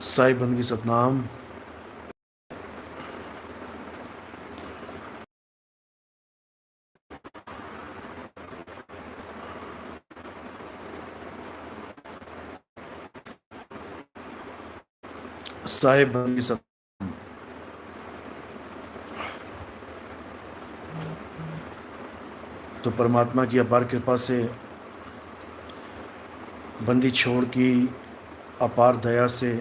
साई बंदगी सतनाम। साहेब बंदगी सत तो परमात्मा की अपार कृपा से, बंदी छोड़ की अपार दया से,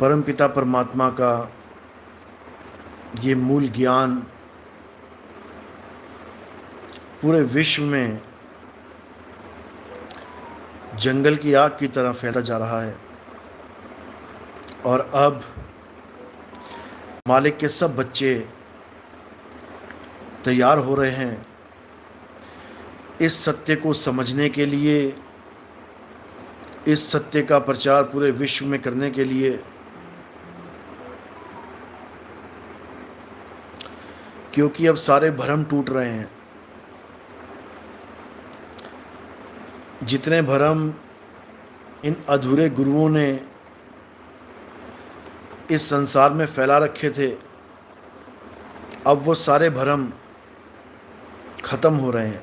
परमपिता परमात्मा का ये मूल ज्ञान पूरे विश्व में जंगल की आग की तरह फैलता जा रहा है। और अब मालिक के सब बच्चे तैयार हो रहे हैं इस सत्य को समझने के लिए, इस सत्य का प्रचार पूरे विश्व में करने के लिए, क्योंकि अब सारे भ्रम टूट रहे हैं। जितने भ्रम इन अधूरे गुरुओं ने इस संसार में फैला रखे थे, अब वो सारे भ्रम खत्म हो रहे हैं।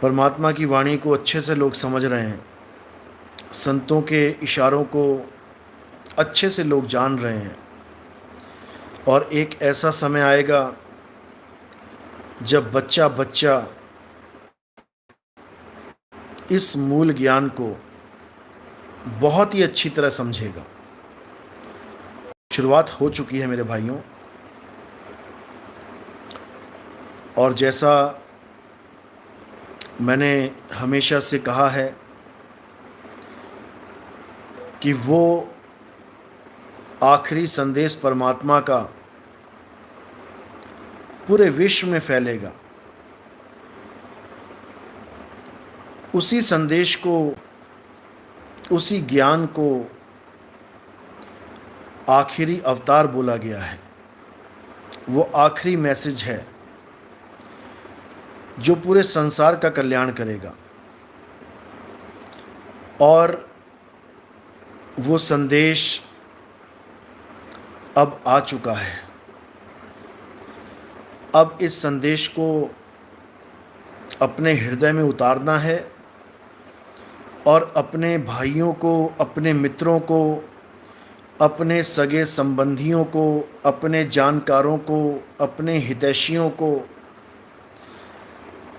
परमात्मा की वाणी को अच्छे से लोग समझ रहे हैं, संतों के इशारों को अच्छे से लोग जान रहे हैं। और एक ऐसा समय आएगा जब बच्चा बच्चा इस मूल ज्ञान को बहुत ही अच्छी तरह समझेगा। शुरुआत हो चुकी है मेरे भाइयों। और जैसा मैंने हमेशा से कहा है कि वो आखिरी संदेश परमात्मा का पूरे विश्व में फैलेगा। उसी संदेश को, उसी ज्ञान को आखिरी अवतार बोला गया है। वो आखिरी मैसेज है जो पूरे संसार का कल्याण करेगा। और वो संदेश अब आ चुका है। अब इस संदेश को अपने हृदय में उतारना है और अपने भाइयों को, अपने मित्रों को, अपने सगे संबंधियों को, अपने जानकारों को, अपने हितैषियों को,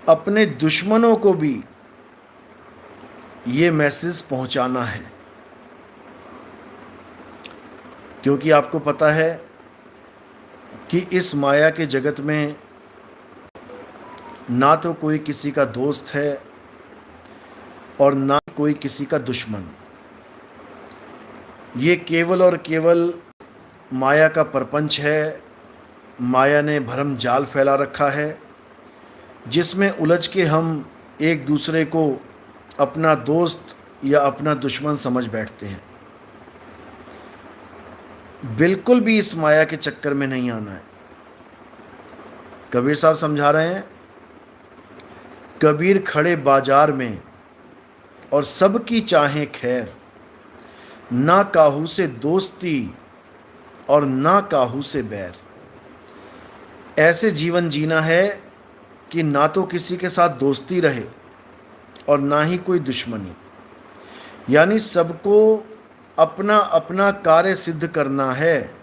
अपने दुश्मनों को भी ये मैसेज पहुंचाना है। क्योंकि आपको पता है कि इस माया के जगत में ना तो कोई किसी का दोस्त है और ना कोई किसी का दुश्मन। ये केवल और केवल माया का प्रपंच है। माया ने भ्रम जाल फैला रखा है जिसमें उलझ के हम एक दूसरे को अपना दोस्त या अपना दुश्मन समझ बैठते हैं। बिल्कुल भी इस माया के चक्कर में नहीं आना है। कबीर साहब समझा रहे हैं, कबीर खड़े बाजार में और सबकी चाहें खैर, ना काहू से दोस्ती और ना काहू से बैर। ऐसे जीवन जीना है कि ना तो किसी के साथ दोस्ती रहे और ना ही कोई दुश्मनी। यानी सबको अपना अपना कार्य सिद्ध करना है।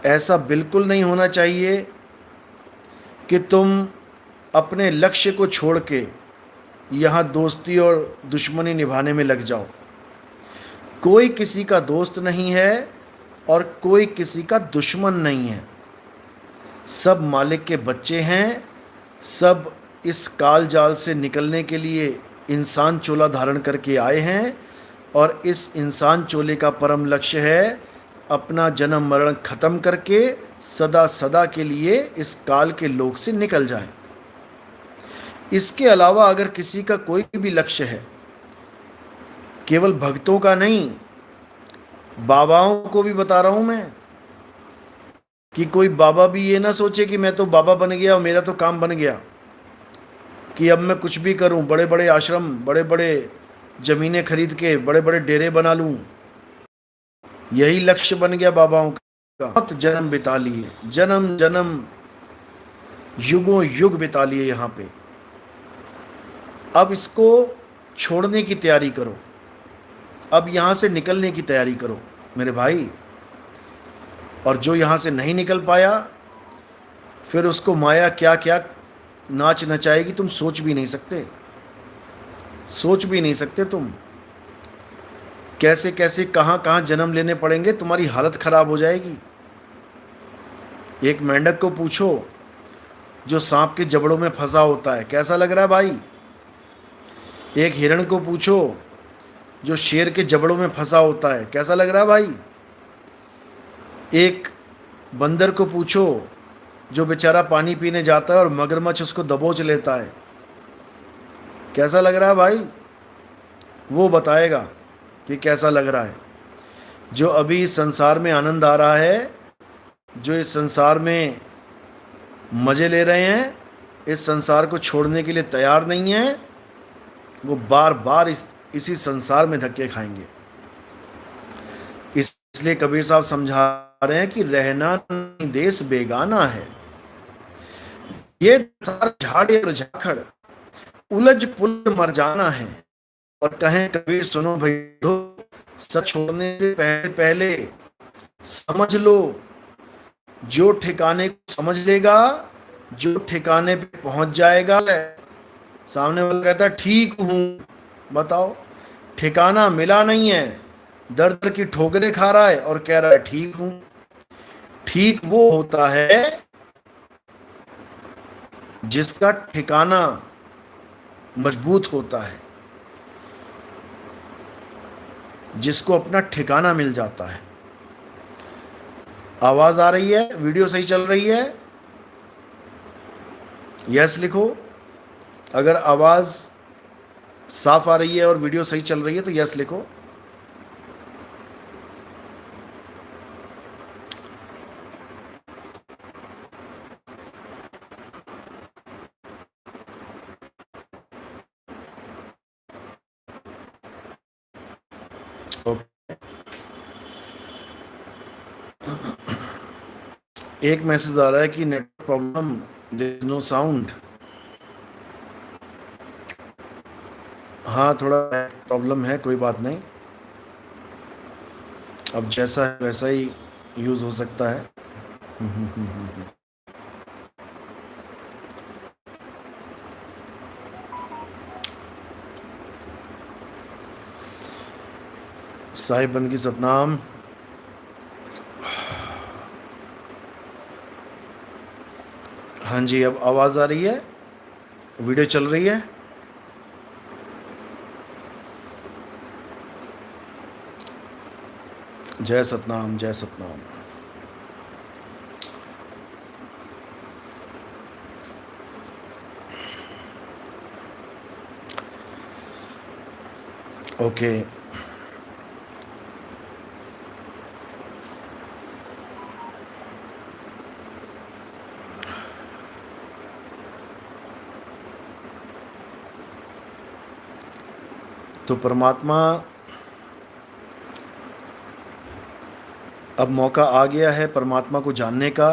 ऐसा बिल्कुल नहीं होना चाहिए कि तुम अपने लक्ष्य को छोड़ के यहाँ दोस्ती और दुश्मनी निभाने में लग जाओ। कोई किसी का दोस्त नहीं है और कोई किसी का दुश्मन नहीं है। सब मालिक के बच्चे हैं। सब इस काल जाल से निकलने के लिए इंसान चोला धारण करके आए हैं और इस इंसान चोले का परम लक्ष्य है अपना जन्म मरण खत्म करके सदा सदा के लिए इस काल के लोक से निकल जाएं। इसके अलावा अगर किसी का कोई भी लक्ष्य है, केवल भक्तों का नहीं, बाबाओं को भी बता रहा हूं मैं कि कोई बाबा भी ये ना सोचे कि मैं तो बाबा बन गया और मेरा तो काम बन गया। कि अब मैं कुछ भी करूं, बड़े बड़े आश्रम, बड़े बड़े ज़मीनें खरीद के बड़े बड़े डेरे बना लूं, यही लक्ष्य बन गया बाबाओं का। बहुत जन्म बिता लिए, जन्म जन्म, युगों युग बिता लिए यहाँ पे। अब इसको छोड़ने की तैयारी करो, अब यहाँ से निकलने की तैयारी करो मेरे भाई। और जो यहाँ से नहीं निकल पाया, फिर उसको माया क्या क्या नाच नचाएगी, तुम सोच भी नहीं सकते, सोच भी नहीं सकते तुम। कैसे कैसे कहाँ कहाँ जन्म लेने पड़ेंगे, तुम्हारी हालत खराब हो जाएगी। एक मेंढक को पूछो जो सांप के जबड़ों में फंसा होता है, कैसा लग रहा है भाई? एक हिरण को पूछो जो शेर के जबड़ों में फंसा होता है, कैसा लग रहा है भाई? एक बंदर को पूछो जो बेचारा पानी पीने जाता है और मगरमच्छ उसको दबोच लेता है, कैसा लग रहा है भाई? वो बताएगा कि कैसा लग रहा है। जो अभी इस संसार में आनंद आ रहा है, जो इस संसार में मज़े ले रहे हैं, इस संसार को छोड़ने के लिए तैयार नहीं है, वो बार बार इसी संसार में धक्के खाएंगे। इसलिए कबीर साहब समझा रहे हैं कि रहना नहीं देश बेगाना है, ये झाड़ी और झाखड़ उलझ पुलझ मर जाना है। और कहें कबीर सुनो भैया, सच छोड़ने से पहले पहले समझ लो, जो ठिकाने को समझ लेगा, जो ठिकाने पे पहुंच जाएगा, सामने वाला कहता है ठीक हूं, बताओ ठिकाना मिला नहीं है, दर दर की ठोकरें खा रहा है और कह रहा है ठीक हूं। ठीक वो होता है जिसका ठिकाना मजबूत होता है, जिसको अपना ठिकाना मिल जाता है। आवाज आ रही है? वीडियो सही चल रही है? यस लिखो। अगर आवाज साफ आ रही है और वीडियो सही चल रही है तो यस लिखो। एक मैसेज आ रहा है कि network problem, there is no sound. हाँ, थोड़ा प्रॉब्लम है, कोई बात नहीं, अब जैसा है वैसा ही यूज़ हो सकता है। साहिब बंदगी सतनाम। हाँ जी, अब आवाज़ आ रही है, वीडियो चल रही है। जय सतनाम, जय सतनाम। ओके, तो परमात्मा, अब मौका आ गया है परमात्मा को जानने का।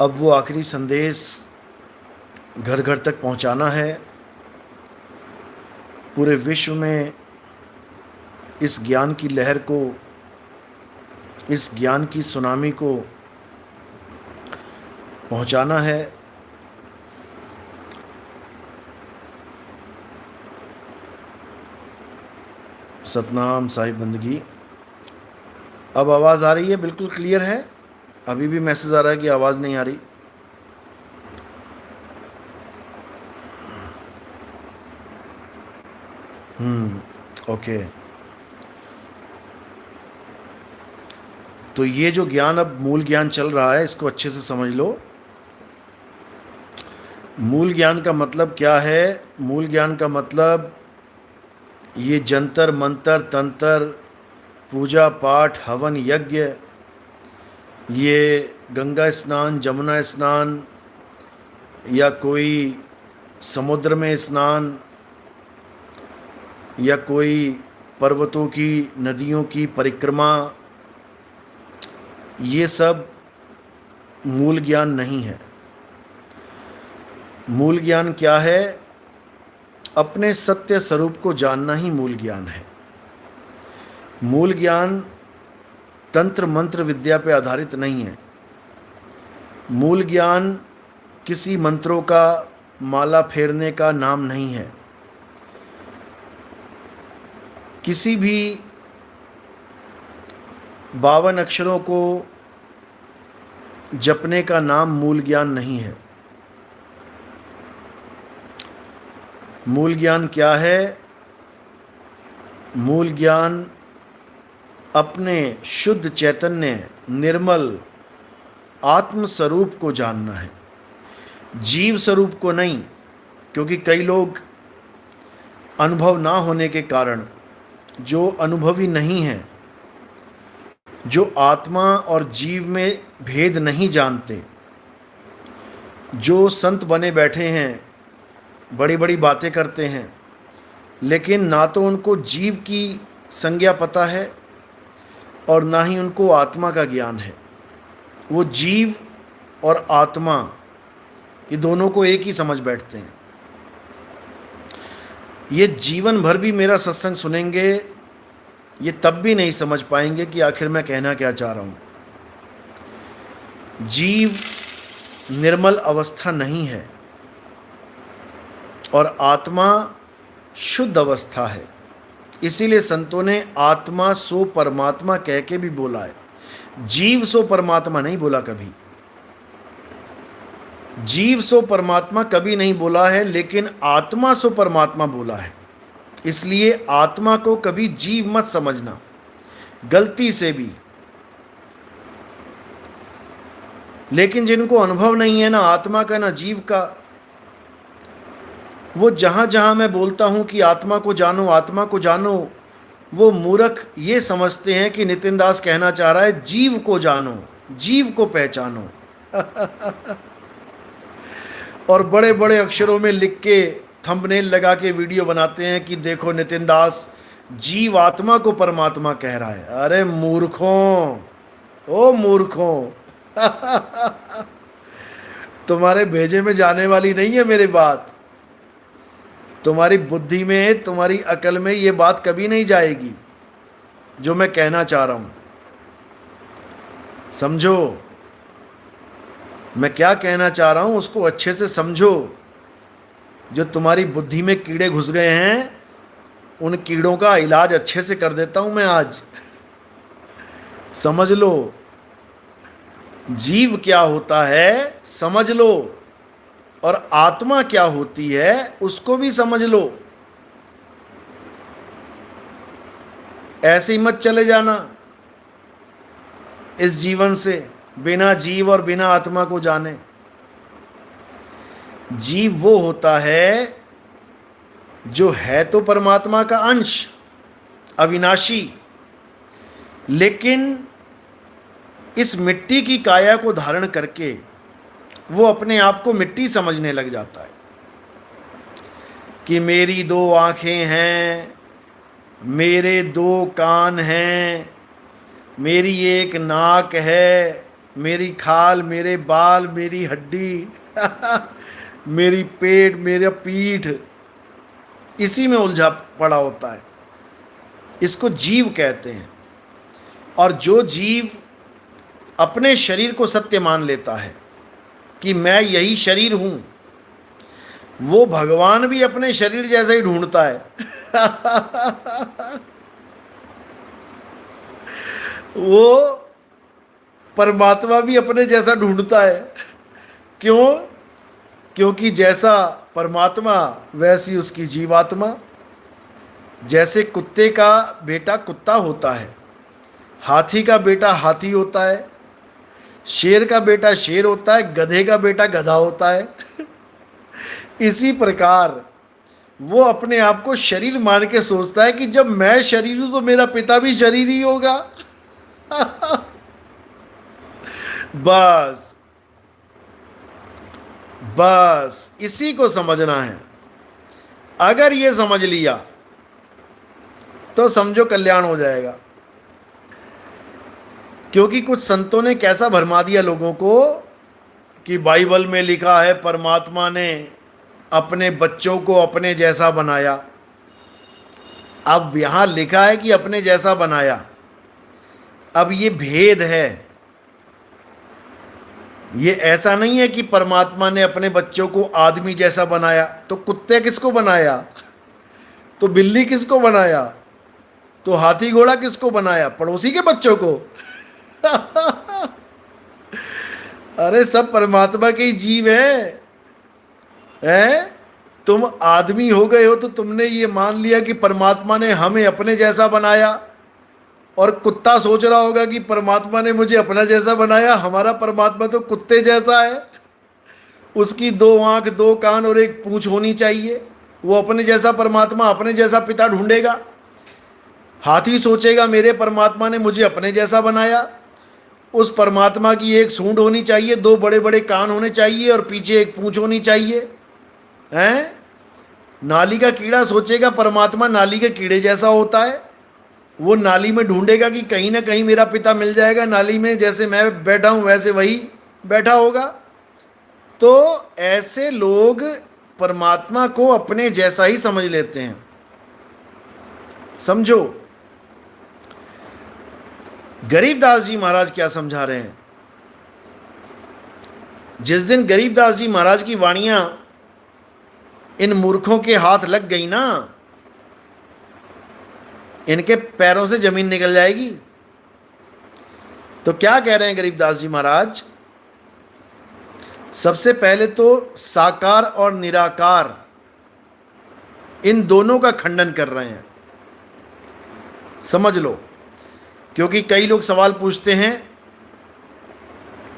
अब वो आखिरी संदेश घर घर तक पहुंचाना है। पूरे विश्व में इस ज्ञान की लहर को, इस ज्ञान की सुनामी को पहुंचाना है। सतनाम साहिब बंदगी। अब आवाज़ आ रही है? बिल्कुल क्लियर है? अभी भी मैसेज आ रहा है कि आवाज़ नहीं आ रही। ओके, तो ये जो ज्ञान, अब मूल ज्ञान चल रहा है, इसको अच्छे से समझ लो। मूल ज्ञान का मतलब क्या है? मूल ज्ञान का मतलब ये जंतर मंतर तंत्र, पूजा पाठ, हवन यज्ञ, ये गंगा स्नान, जमुना स्नान, या कोई समुद्र में स्नान या कोई पर्वतों की नदियों की परिक्रमा, ये सब मूल ज्ञान नहीं है। मूल ज्ञान क्या है? अपने सत्य स्वरूप को जानना ही मूल ज्ञान है। मूल ज्ञान तंत्र मंत्र विद्या पे आधारित नहीं है। मूल ज्ञान किसी मंत्रों का माला फेरने का नाम नहीं है। किसी भी 52 अक्षरों को जपने का नाम मूल ज्ञान नहीं है। मूल ज्ञान क्या है? मूल ज्ञान अपने शुद्ध चैतन्य निर्मल आत्म स्वरूप को जानना है, जीव स्वरूप को नहीं। क्योंकि कई लोग अनुभव ना होने के कारण, जो अनुभवी नहीं हैं, जो आत्मा और जीव में भेद नहीं जानते, जो संत बने बैठे हैं, बड़ी बड़ी बातें करते हैं, लेकिन ना तो उनको जीव की संज्ञा पता है और ना ही उनको आत्मा का ज्ञान है। वो जीव और आत्मा, ये दोनों को एक ही समझ बैठते हैं। ये जीवन भर भी मेरा सत्संग सुनेंगे, ये तब भी नहीं समझ पाएंगे कि आखिर मैं कहना क्या चाह रहा हूँ। जीव निर्मल अवस्था नहीं है और आत्मा शुद्ध अवस्था है। इसीलिए संतों ने आत्मा सो परमात्मा कह के भी बोला है। जीव सो परमात्मा नहीं बोला कभी। जीव सो परमात्मा कभी नहीं बोला है, लेकिन आत्मा सो परमात्मा बोला है। इसलिए आत्मा को कभी जीव मत समझना, गलती से भी। लेकिन जिनको अनुभव नहीं है ना आत्मा का ना जीव का, वो जहां जहां मैं बोलता हूं कि आत्मा को जानो, आत्मा को जानो, वो मूर्ख ये समझते हैं कि नितिन दास कहना चाह रहा है जीव को जानो, जीव को पहचानो। और बड़े बड़े अक्षरों में लिख के थंबनेल लगा के वीडियो बनाते हैं कि देखो नितिन दास जीव आत्मा को परमात्मा कह रहा है। अरे मूर्खों, ओ मूर्खों, तुम्हारे भेजे में जाने वाली नहीं है मेरी बात। तुम्हारी बुद्धि में, तुम्हारी अकल में ये बात कभी नहीं जाएगी जो मैं कहना चाह रहा हूं। समझो मैं क्या कहना चाह रहा हूं, उसको अच्छे से समझो। जो तुम्हारी बुद्धि में कीड़े घुस गए हैं, उन कीड़ों का इलाज अच्छे से कर देता हूं मैं आज। समझ लो जीव क्या होता है, समझ लो, और आत्मा क्या होती है उसको भी समझ लो। ऐसे ही मत चले जाना इस जीवन से बिना जीव और बिना आत्मा को जाने। जीव वो होता है जो है तो परमात्मा का अंश, अविनाशी, लेकिन इस मिट्टी की काया को धारण करके वो अपने आप को मिट्टी समझने लग जाता है कि मेरी 2 आंखें हैं, मेरे 2 कान हैं, मेरी एक नाक है, मेरी खाल, मेरे बाल, मेरी हड्डी, मेरी पेट, मेरा पीठ, इसी में उलझा पड़ा होता है। इसको जीव कहते हैं। और जो जीव अपने शरीर को सत्य मान लेता है कि मैं यही शरीर हूं, वो भगवान भी अपने शरीर जैसा ही ढूंढता है। वो परमात्मा भी अपने जैसा ढूंढता है। क्यों? क्योंकि जैसा परमात्मा वैसी उसकी जीवात्मा। जैसे कुत्ते का बेटा कुत्ता होता है, हाथी का बेटा हाथी होता है, शेर का बेटा शेर होता है, गधे का बेटा गधा होता है। इसी प्रकार वो अपने आप को शरीर मान के सोचता है कि जब मैं शरीर हूं तो मेरा पिता भी शरीर ही होगा। बस बस इसी को समझना है। अगर ये समझ लिया तो समझो कल्याण हो जाएगा। क्योंकि कुछ संतों ने कैसा भरमा दिया लोगों को कि बाइबल में लिखा है परमात्मा ने अपने बच्चों को अपने जैसा बनाया। अब यहां लिखा है कि अपने जैसा बनाया, अब ये भेद है। ये ऐसा नहीं है कि परमात्मा ने अपने बच्चों को आदमी जैसा बनाया। तो कुत्ते किसको बनाया? तो बिल्ली किसको बनाया? तो हाथी घोड़ा किसको बनाया? पड़ोसी के बच्चों को। अरे सब परमात्मा के ही जीव हैं। तुम आदमी हो गए हो तो तुमने ये मान लिया कि परमात्मा ने हमें अपने जैसा बनाया, और कुत्ता सोच रहा होगा कि परमात्मा ने मुझे अपना जैसा बनाया। हमारा परमात्मा तो कुत्ते जैसा है, उसकी 2 आंख 2 कान और 1 पूंछ होनी चाहिए। वो अपने जैसा परमात्मा, अपने जैसा पिता ढूंढेगा। हाथी सोचेगा मेरे परमात्मा ने मुझे अपने जैसा बनाया, उस परमात्मा की 1 सूंड होनी चाहिए, 2 बड़े बड़े कान होने चाहिए और पीछे 1 पूंछ होनी चाहिए। हैं? नाली का कीड़ा सोचेगा परमात्मा नाली के कीड़े जैसा होता है। वो नाली में ढूंढेगा कि कहीं ना कहीं मेरा पिता मिल जाएगा नाली में, जैसे मैं बैठा हूं वैसे वही बैठा होगा। तो ऐसे लोग परमात्मा को अपने जैसा ही समझ लेते हैं। समझो गरीबदास जी महाराज क्या समझा रहे हैं। जिस दिन गरीबदास जी महाराज की वाणियां इन मूर्खों के हाथ लग गई ना, इनके पैरों से जमीन निकल जाएगी। तो क्या कह रहे हैं गरीबदास जी महाराज? सबसे पहले तो साकार और निराकार इन दोनों का खंडन कर रहे हैं। समझ लो, क्योंकि कई लोग सवाल पूछते हैं,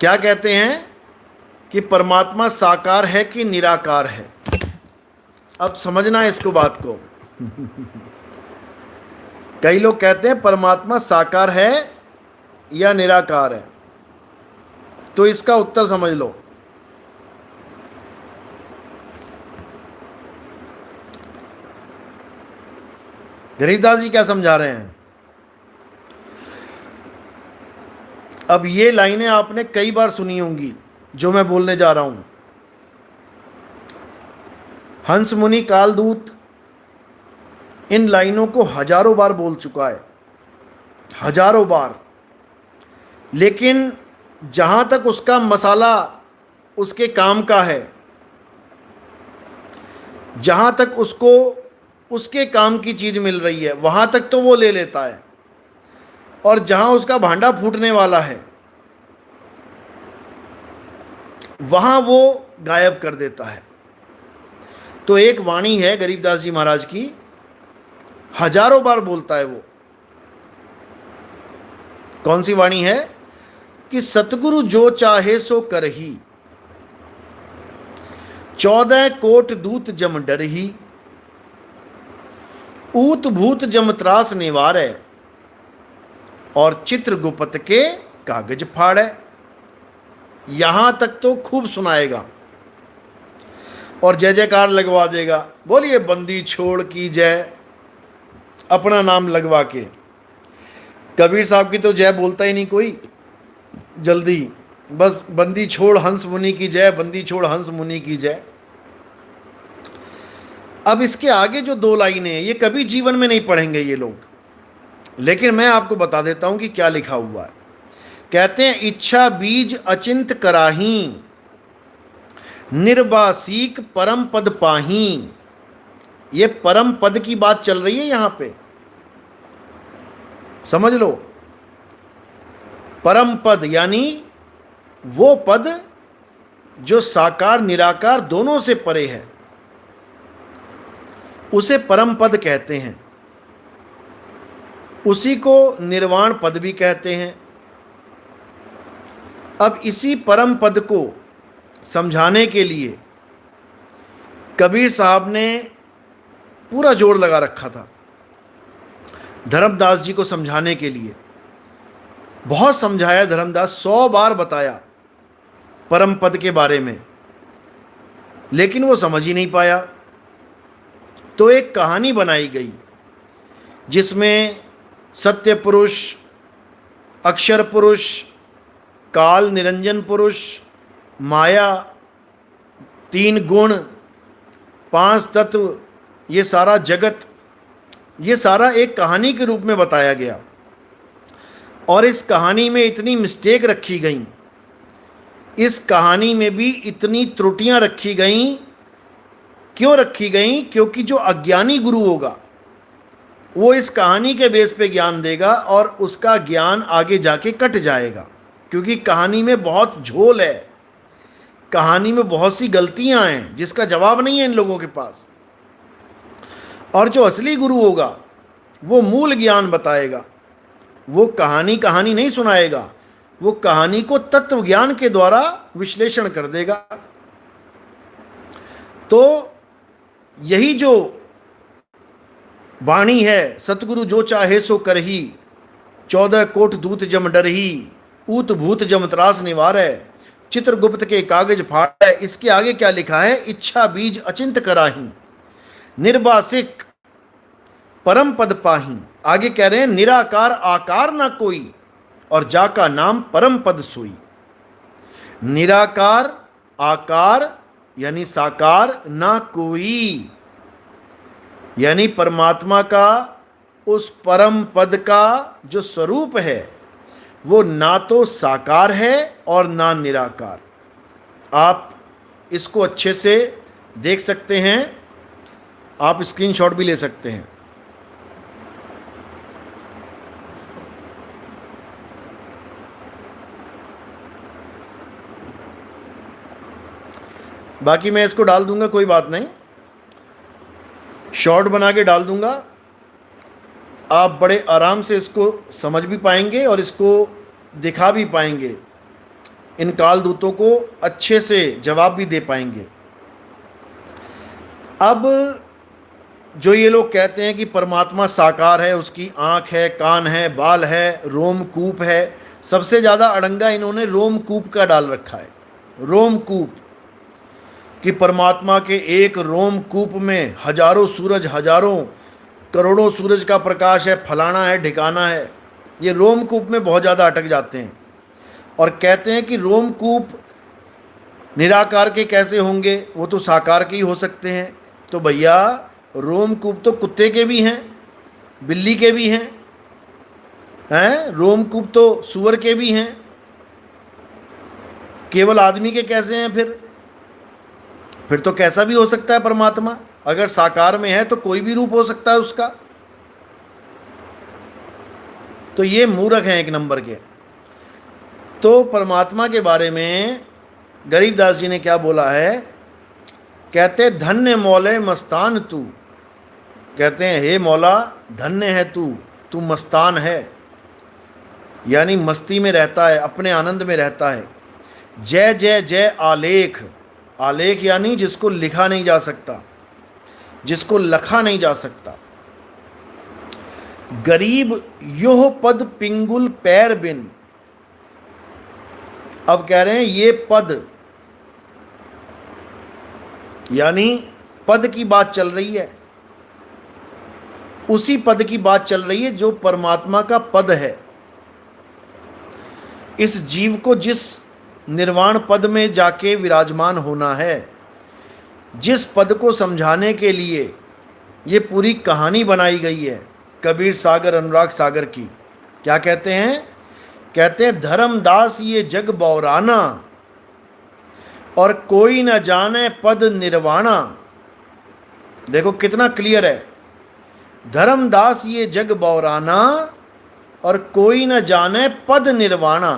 क्या कहते हैं कि परमात्मा साकार है कि निराकार है। अब समझना है इसको, बात को। कई लोग कहते हैं परमात्मा साकार है या निराकार है। तो इसका उत्तर समझ लो। गरीबदास जी क्या समझा रहे हैं। अब ये लाइनें आपने कई बार सुनी होंगी जो मैं बोलने जा रहा हूं। हंस मुनि कालदूत इन लाइनों को हजारों बार बोल चुका है, हजारों बार। लेकिन जहां तक उसका मसाला उसके काम का है, जहां तक उसको उसके काम की चीज मिल रही है, वहां तक तो वो ले लेता है, और जहां उसका भांडा फूटने वाला है वहां वो गायब कर देता है। तो एक वाणी है गरीबदास जी महाराज की, हजारों बार बोलता है वो। कौन सी वाणी है? कि सतगुरु जो चाहे सो करही, 14 कोट दूत जम डरही, ऊत भूत जम त्रास निवारै, और चित्र गुपत के कागज फाड़े। यहां तक तो खूब सुनाएगा और जय जयकार लगवा देगा। बोलिए बंदी छोड़ की जय, अपना नाम लगवा के। कबीर साहब की तो जय बोलता ही नहीं कोई जल्दी, बस बंदी छोड़ हंस मुनि की जय, बंदी छोड़ हंस मुनि की जय। अब इसके आगे जो 2 लाइनें हैं ये कभी जीवन में नहीं पढ़ेंगे ये लोग, लेकिन मैं आपको बता देता हूं कि क्या लिखा हुआ है। कहते हैं इच्छा बीज अचिंत कराही, निर्वासीक परम पद पाही। ये परम पद की बात चल रही है यहां पे, समझ लो। परम पद यानी वो पद जो साकार निराकार दोनों से परे है, उसे परम पद कहते हैं। उसी को निर्वाण पद भी कहते हैं। अब इसी परम पद को समझाने के लिए कबीर साहब ने पूरा जोर लगा रखा था। धर्मदास जी को समझाने के लिए बहुत समझाया धर्मदास, 100 बार बताया परम पद के बारे में। लेकिन वो समझ ही नहीं पाया। तो एक कहानी बनाई गई जिसमें सत्य पुरुष, अक्षर पुरुष, काल निरंजन पुरुष, माया, तीन गुण, पांच तत्व, ये सारा जगत, ये सारा एक कहानी के रूप में बताया गया। और इस कहानी में इतनी मिस्टेक रखी गई, इस कहानी में भी इतनी त्रुटियां रखी गईं। क्यों रखी गईं? क्योंकि जो अज्ञानी गुरु होगा वो इस कहानी के बेस पे ज्ञान देगा और उसका ज्ञान आगे जाके कट जाएगा, क्योंकि कहानी में बहुत झोल है, कहानी में बहुत सी गलतियां हैं जिसका जवाब नहीं है इन लोगों के पास। और जो असली गुरु होगा वो मूल ज्ञान बताएगा, वो कहानी कहानी नहीं सुनाएगा, वो कहानी को तत्व ज्ञान के द्वारा विश्लेषण कर देगा। तो यही जो वाणी है, सतगुरु जो चाहे सो करही, 14 कोट दूत जम डरही, ऊत भूत जम त्रास निवारै, चित्रगुप्त के कागज फाड़ै। इसके आगे क्या लिखा है? इच्छा बीज अचिंत कराही, निर्वासिक परम पद पाही। आगे कह रहे हैं निराकार आकार ना कोई, और जाका नाम परम पद सोई। निराकार आकार यानी साकार ना कोई, यानी परमात्मा का उस परम पद का जो स्वरूप है वो ना तो साकार है और ना निराकार। आप इसको अच्छे से देख सकते हैं, आप स्क्रीनशॉट भी ले सकते हैं। बाकी मैं इसको डाल दूंगा, कोई बात नहीं, शॉर्ट बना के डाल दूंगा। आप बड़े आराम से इसको समझ भी पाएंगे और इसको दिखा भी पाएंगे, इन काल दूतों को अच्छे से जवाब भी दे पाएंगे। अब जो ये लोग कहते हैं कि परमात्मा साकार है, उसकी आँख है, कान है, बाल है, रोमकूप है, सबसे ज़्यादा अड़ंगा इन्होंने रोमकूप का डाल रखा है। रोमकूप कि परमात्मा के एक रोमकूप में हजारों सूरज, हजारों करोड़ों सूरज का प्रकाश है, फलाना है, ठिकाना है। ये रोमकूप में बहुत ज़्यादा अटक जाते हैं और कहते हैं कि रोमकूप निराकार के कैसे होंगे, वो तो साकार के ही हो सकते हैं। तो भैया रोमकूप तो कुत्ते के भी हैं, बिल्ली के भी हैं, रोमकूप तो सूअर के भी हैं, केवल आदमी के कैसे हैं? फिर तो कैसा भी हो सकता है परमात्मा। अगर साकार में है तो कोई भी रूप हो सकता है उसका। तो ये मूर्ख हैं एक नंबर के। तो परमात्मा के बारे में गरीबदास जी ने क्या बोला है? कहते धन्य मौले मस्तान तू, कहते हैं हे मौला धन्य है तू, तू मस्तान है, यानी मस्ती में रहता है, अपने आनंद में रहता है। जय जय जय आलेख, आलेख यानी जिसको लिखा नहीं जा सकता, जिसको लखा नहीं जा सकता। गरीब योह पद पिंगुल पैर बिन। अब कह रहे हैं ये पद, यानी पद की बात चल रही है, उसी पद की बात चल रही है जो परमात्मा का पद है। इस जीव को जिस निर्वाण पद में जाके विराजमान होना है, जिस पद को समझाने के लिए ये पूरी कहानी बनाई गई है कबीर सागर अनुराग सागर की। क्या कहते हैं? कहते हैं धर्मदास ये जग बौराना, और कोई न जाने पद निर्वाणा। देखो कितना क्लियर है, धर्मदास ये जग बौराना और कोई न जाने पद निर्वाणा।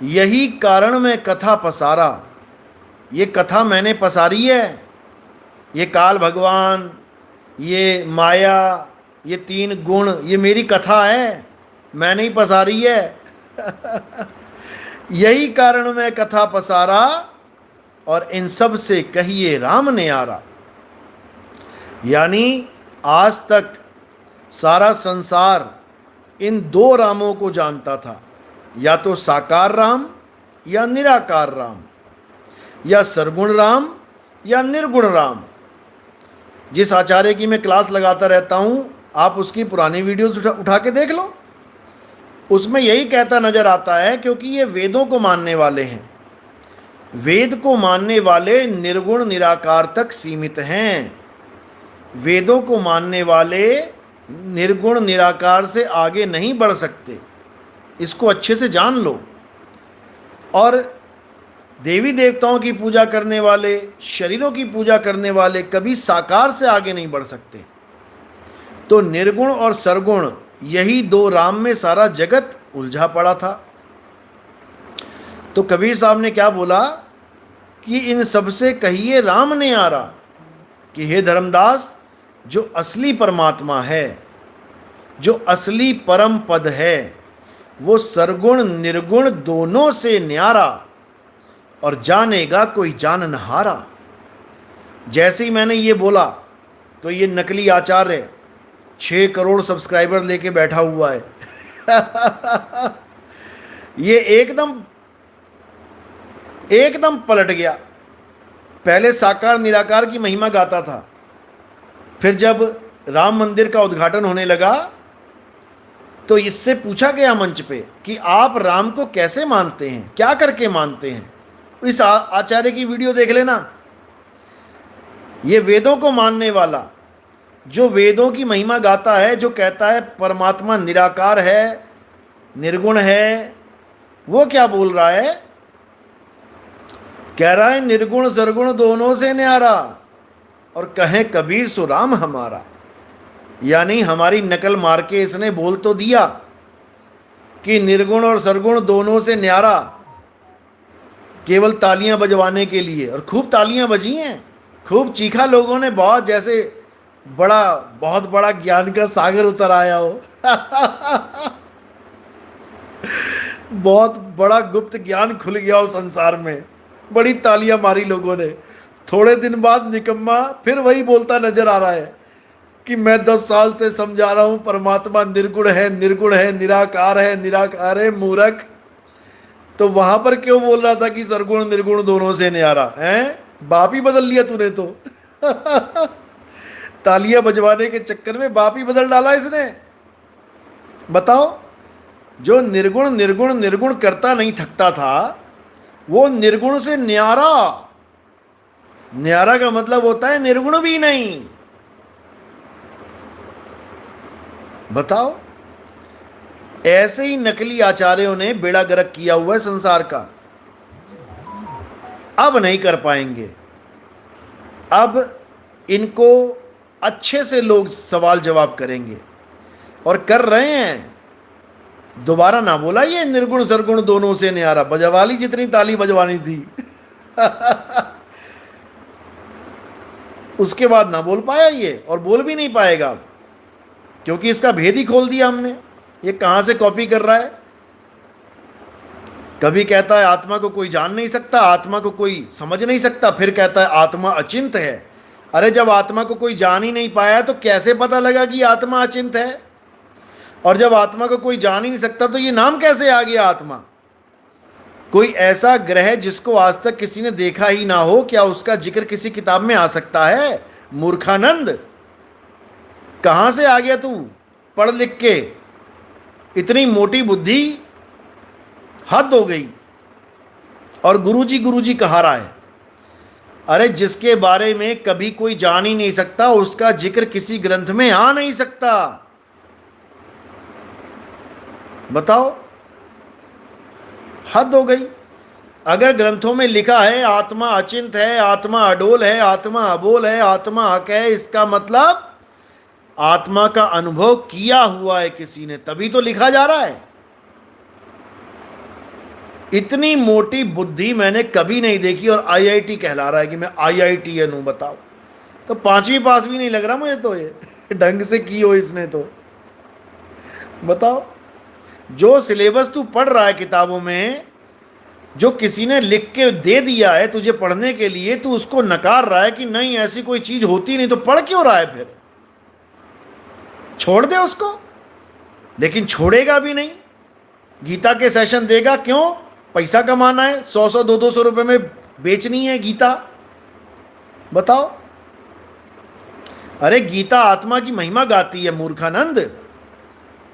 यही कारण मैं कथा पसारा, ये कथा मैंने पसारी है। ये काल भगवान, ये माया, ये तीन गुण, ये मेरी कथा है, मैंने ही पसारी है। यही कारण मैं कथा पसारा, और इन सब से कहिए राम ने आरा। यानी आज तक सारा संसार इन दो रामों को जानता था, या तो साकार राम या निराकार राम, या सरगुण राम या निर्गुण राम। जिस आचार्य की मैं क्लास लगाता रहता हूं, आप उसकी पुरानी वीडियोस उठा के देख लो, उसमें यही कहता नजर आता है, क्योंकि ये वेदों को मानने वाले हैं। वेद को मानने वाले निर्गुण निराकार तक सीमित हैं। वेदों को मानने वाले निर्गुण निराकार से आगे नहीं बढ़ सकते, इसको अच्छे से जान लो। और देवी देवताओं की पूजा करने वाले, शरीरों की पूजा करने वाले कभी साकार से आगे नहीं बढ़ सकते। तो निर्गुण और सरगुण, यही दो राम में सारा जगत उलझा पड़ा था। तो कबीर साहब ने क्या बोला कि इन सबसे कहिए राम ने आरा, कि हे धर्मदास, जो असली परमात्मा है, जो असली परम पद है, वो सरगुण निर्गुण दोनों से न्यारा, और जानेगा कोई जाननहारा। जैसे ही मैंने ये बोला तो ये नकली आचार्य 6 करोड़ सब्सक्राइबर लेके बैठा हुआ है। ये एकदम पलट गया। पहले साकार निराकार की महिमा गाता था, फिर जब राम मंदिर का उद्घाटन होने लगा तो इससे पूछा गया मंच पे कि आप राम को कैसे मानते हैं, क्या करके मानते हैं। इस आचार्य की वीडियो देख लेना। ये वेदों को मानने वाला, जो वेदों की महिमा गाता है, जो कहता है परमात्मा निराकार है, निर्गुण है, वो क्या बोल रहा है? कह रहा है निर्गुण सरगुण दोनों से न्यारा, और कहें कबीर सो राम हमारा। यानी हमारी नकल मार के इसने बोल तो दिया कि निर्गुण और सरगुण दोनों से न्यारा, केवल तालियां बजवाने के लिए। और खूब तालियां बजी हैं, खूब चीखा लोगों ने, बहुत जैसे बहुत बड़ा ज्ञान का सागर उतर आया हो। बहुत बड़ा गुप्त ज्ञान खुल गया हो संसार में, बड़ी तालियां मारी लोगों ने। थोड़े दिन बाद निकम्मा फिर वही बोलता नजर आ रहा है कि मैं 10 साल से समझा रहा हूं परमात्मा निर्गुण है, निर्गुण है, निराकार है, निराकार है, मूर्ख। तो वहां पर क्यों बोल रहा था कि सरगुण निर्गुण दोनों से न्यारा है? बाप ही बदल लिया तूने तो। तालियां बजवाने के चक्कर में बाप ही बदल डाला इसने। बताओ, जो निर्गुण निर्गुण निर्गुण करता नहीं थकता था, वो निर्गुण से न्यारा। न्यारा का मतलब होता है निर्गुण भी नहीं। बताओ, ऐसे ही नकली आचार्यों ने बेड़ा गर्क किया हुआ है संसार का। अब नहीं कर पाएंगे। अब इनको अच्छे से लोग सवाल जवाब करेंगे, और कर रहे हैं। दोबारा ना बोला ये निर्गुण सरगुण दोनों से न्यारा, बजवाली जितनी ताली बजवानी थी। उसके बाद ना बोल पाया ये, और बोल भी नहीं पाएगा, क्योंकि इसका भेद ही खोल दिया हमने। ये कहां से कॉपी कर रहा है? कभी कहता है आत्मा को कोई जान नहीं सकता, आत्मा को कोई समझ नहीं सकता, फिर कहता है आत्मा अचिंत है। अरे जब आत्मा को कोई जान ही नहीं पाया तो कैसे पता लगा कि आत्मा अचिंत है? और जब आत्मा को कोई जान ही नहीं सकता तो ये नाम कैसे आ गया आत्मा? कोई ऐसा ग्रह जिसको आज तक किसी ने देखा ही ना हो, क्या उसका जिक्र किसी किताब में आ सकता है? मूर्खानंद, कहां से आ गया तू पढ़ लिख के? इतनी मोटी बुद्धि, हद हो गई। और गुरुजी कहा रहा है। अरे जिसके बारे में कभी कोई जान ही नहीं सकता, उसका जिक्र किसी ग्रंथ में आ नहीं सकता। बताओ, हद हो गई। अगर ग्रंथों में लिखा है आत्मा अचिंत है, आत्मा अडोल है, आत्मा अबोल है, आत्मा हक है, इसका मतलब आत्मा का अनुभव किया हुआ है किसी ने, तभी तो लिखा जा रहा है। इतनी मोटी बुद्धि मैंने कभी नहीं देखी, और आईआईटी कहला रहा है कि मैं आईआईटीएन हूं। बताओ, तो 5वीं पास भी नहीं लग रहा मुझे तो, ये ढंग से की हो इसने तो। बताओ, जो सिलेबस तू पढ़ रहा है किताबों में, जो किसी ने लिख के दे दिया है तुझे पढ़ने के लिए, तू उसको नकार रहा है कि नहीं ऐसी कोई चीज होती नहीं, तो पढ़ क्यों रहा है फिर? छोड़ दे उसको। लेकिन छोड़ेगा भी नहीं। गीता के सेशन देगा, क्यों? पैसा कमाना है, 100-100 200-200 रुपए में बेचनी है गीता। बताओ। अरे गीता आत्मा की महिमा गाती है मूर्खानंद,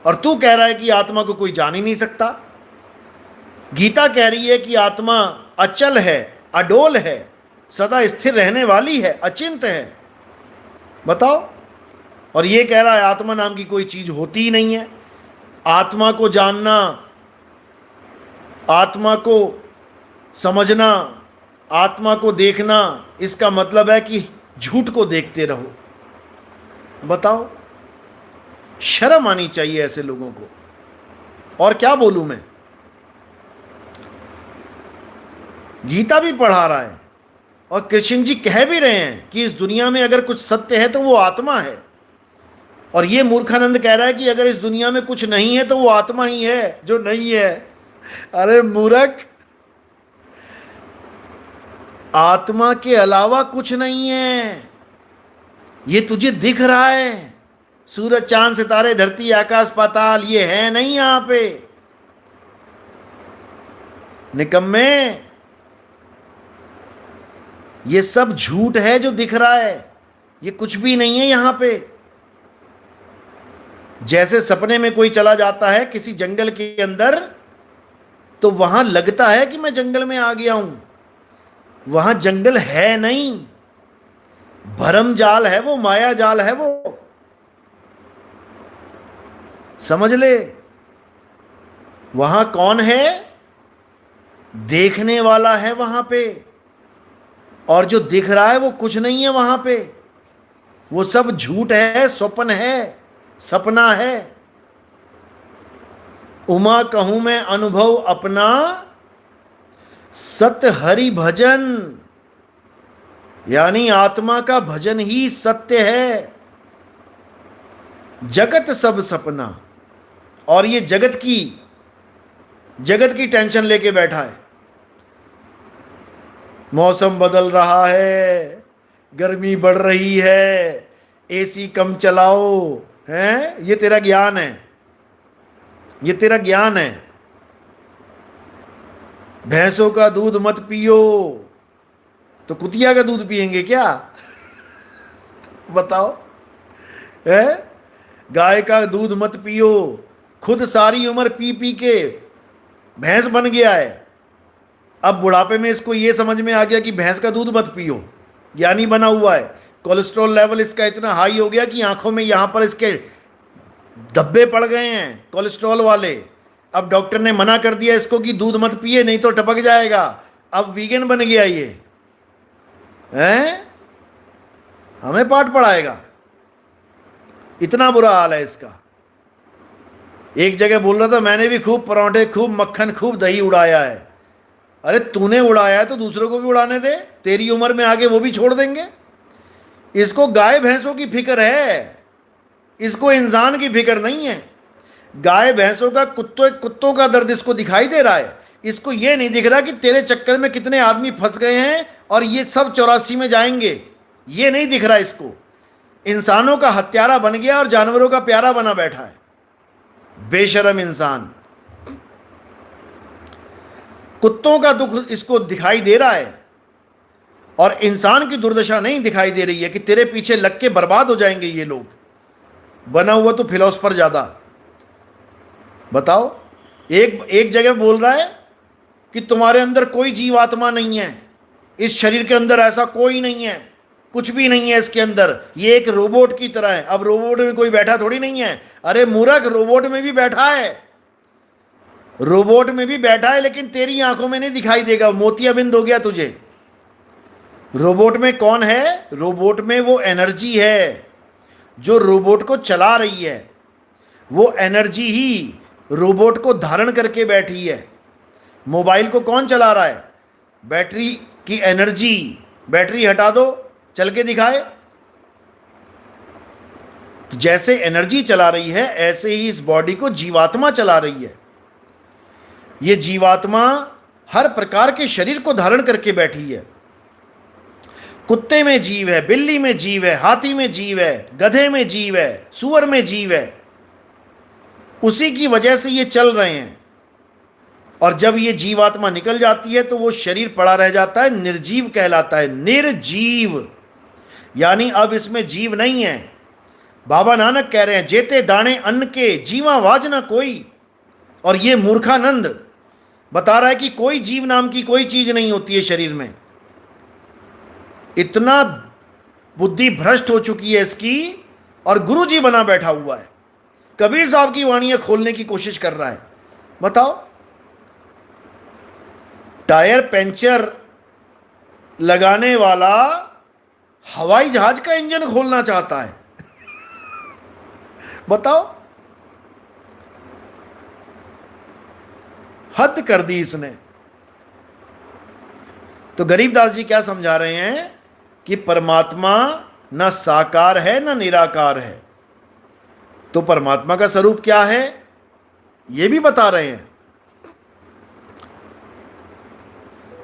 और तू कह रहा है कि आत्मा को कोई जान ही नहीं सकता। गीता कह रही है कि आत्मा अचल है, अडोल है, सदा स्थिर रहने वाली है, अचिंत है। बताओ। और ये कह रहा है आत्मा नाम की कोई चीज होती ही नहीं है। आत्मा को जानना, आत्मा को समझना, आत्मा को देखना, इसका मतलब है कि झूठ को देखते रहो। बताओ, शर्म आनी चाहिए ऐसे लोगों को। और क्या बोलूं मैं। गीता भी पढ़ा रहा है और कृष्ण जी कह भी रहे हैं कि इस दुनिया में अगर कुछ सत्य है तो वो आत्मा है। और ये मूर्खानंद कह रहा है कि अगर इस दुनिया में कुछ नहीं है तो वो आत्मा ही है जो नहीं है। अरे मूर्ख, आत्मा के अलावा कुछ नहीं है। ये तुझे दिख रहा है, सूरज चांद सितारे धरती आकाश पाताल, ये है नहीं यहां पे। निकम्मे, ये सब झूठ है जो दिख रहा है, ये कुछ भी नहीं है यहां पे। जैसे सपने में कोई चला जाता है किसी जंगल के अंदर, तो वहां लगता है कि मैं जंगल में आ गया हूं, वहां जंगल है नहीं, भरम जाल है वो, माया जाल है वो। समझ ले। वहां कौन है? देखने वाला है वहां पे, और जो दिख रहा है वो कुछ नहीं है वहां पे। वो सब झूठ है, स्वप्न है, सपना है। उमा कहूं मैं अनुभव अपना, सत्य हरि भजन, यानी आत्मा का भजन ही सत्य है। जगत सब सपना। और ये जगत की टेंशन लेके बैठा है। मौसम बदल रहा है, गर्मी बढ़ रही है, एसी कम चलाओ, हैं? ये तेरा ज्ञान है, ये तेरा ज्ञान है। भैंसों का दूध मत पियो, तो कुतिया का दूध पिएंगे क्या? बताओ। है? गाय का दूध मत पियो, खुद सारी उम्र पी पी के भैंस बन गया है। अब बुढ़ापे में इसको ये समझ में आ गया कि भैंस का दूध मत पियो, ज्ञानी बना हुआ है। कोलेस्ट्रॉल लेवल इसका इतना हाई हो गया कि आंखों में यहां पर इसके धब्बे पड़ गए हैं कोलेस्ट्रॉल वाले। अब डॉक्टर ने मना कर दिया इसको कि दूध मत पिए नहीं तो टपक जाएगा। अब वीगन बन गया ये, हैं? हमें पाठ पढ़ाएगा। इतना बुरा हाल है इसका। एक जगह बोल रहा था मैंने भी खूब परांठे, खूब मक्खन, खूब दही उड़ाया है। अरे तूने उड़ाया है तो दूसरों को भी उड़ाने दे, तेरी उम्र में आगे वो भी छोड़ देंगे। इसको गाय भैंसों की फिक्र है, इसको इंसान की फिक्र नहीं है। गाय भैंसों का, कुत्तों का दर्द इसको दिखाई दे रहा है। इसको ये नहीं दिख रहा कि तेरे चक्कर में कितने आदमी फंस गए हैं और ये सब 84 में जाएंगे। ये नहीं दिख रहा इसको। इंसानों का हत्यारा बन गया और जानवरों का प्यारा बना बैठा है। बेशरम इंसान। कुत्तों का दुख इसको दिखाई दे रहा है और इंसान की दुर्दशा नहीं दिखाई दे रही है कि तेरे पीछे लग के बर्बाद हो जाएंगे ये लोग। बना हुआ तो फिलोसफर ज्यादा। बताओ। एक जगह बोल रहा है कि तुम्हारे अंदर कोई जीवात्मा नहीं है, इस शरीर के अंदर ऐसा कोई नहीं है, कुछ भी नहीं है इसके अंदर, ये एक रोबोट की तरह है। अब रोबोट में कोई बैठा थोड़ी नहीं है। अरे मूर्ख, रोबोट में भी बैठा है, रोबोट में भी बैठा है, लेकिन तेरी आंखों में नहीं दिखाई देगा। मोतियाबिंद हो गया तुझे। रोबोट में कौन है? रोबोट में वो एनर्जी है जो रोबोट को चला रही है। वो एनर्जी ही रोबोट को धारण करके बैठी है। मोबाइल को कौन चला रहा है? बैटरी की एनर्जी। बैटरी हटा दो, चल के दिखाए। तो जैसे एनर्जी चला रही है ऐसे ही इस बॉडी को जीवात्मा चला रही है। ये जीवात्मा हर प्रकार के शरीर को धारण करके बैठी है। कुत्ते में जीव है, बिल्ली में जीव है, हाथी में जीव है, गधे में जीव है, सूअर में जीव है। उसी की वजह से ये चल रहे हैं। और जब ये जीवात्मा निकल जाती है तो वो शरीर पड़ा रह जाता है, निर्जीव कहलाता है। निर्जीव। यानी अब इसमें जीव नहीं है। बाबा नानक कह रहे हैं जेते दाने अन्न के जीवा वाज ना कोई। और ये मूर्खानंद बता रहा है कि कोई जीव नाम की कोई चीज नहीं होती है शरीर में। इतना बुद्धि भ्रष्ट हो चुकी है इसकी, और गुरु जी बना बैठा हुआ है, कबीर साहब की वाणियां खोलने की कोशिश कर रहा है। बताओ, टायर पंचर लगाने वाला हवाई जहाज का इंजन खोलना चाहता है। बताओ, हद कर दी इसने। तो गरीबदास जी क्या समझा रहे हैं कि परमात्मा न साकार है न निराकार है। तो परमात्मा का स्वरूप क्या है यह भी बता रहे हैं।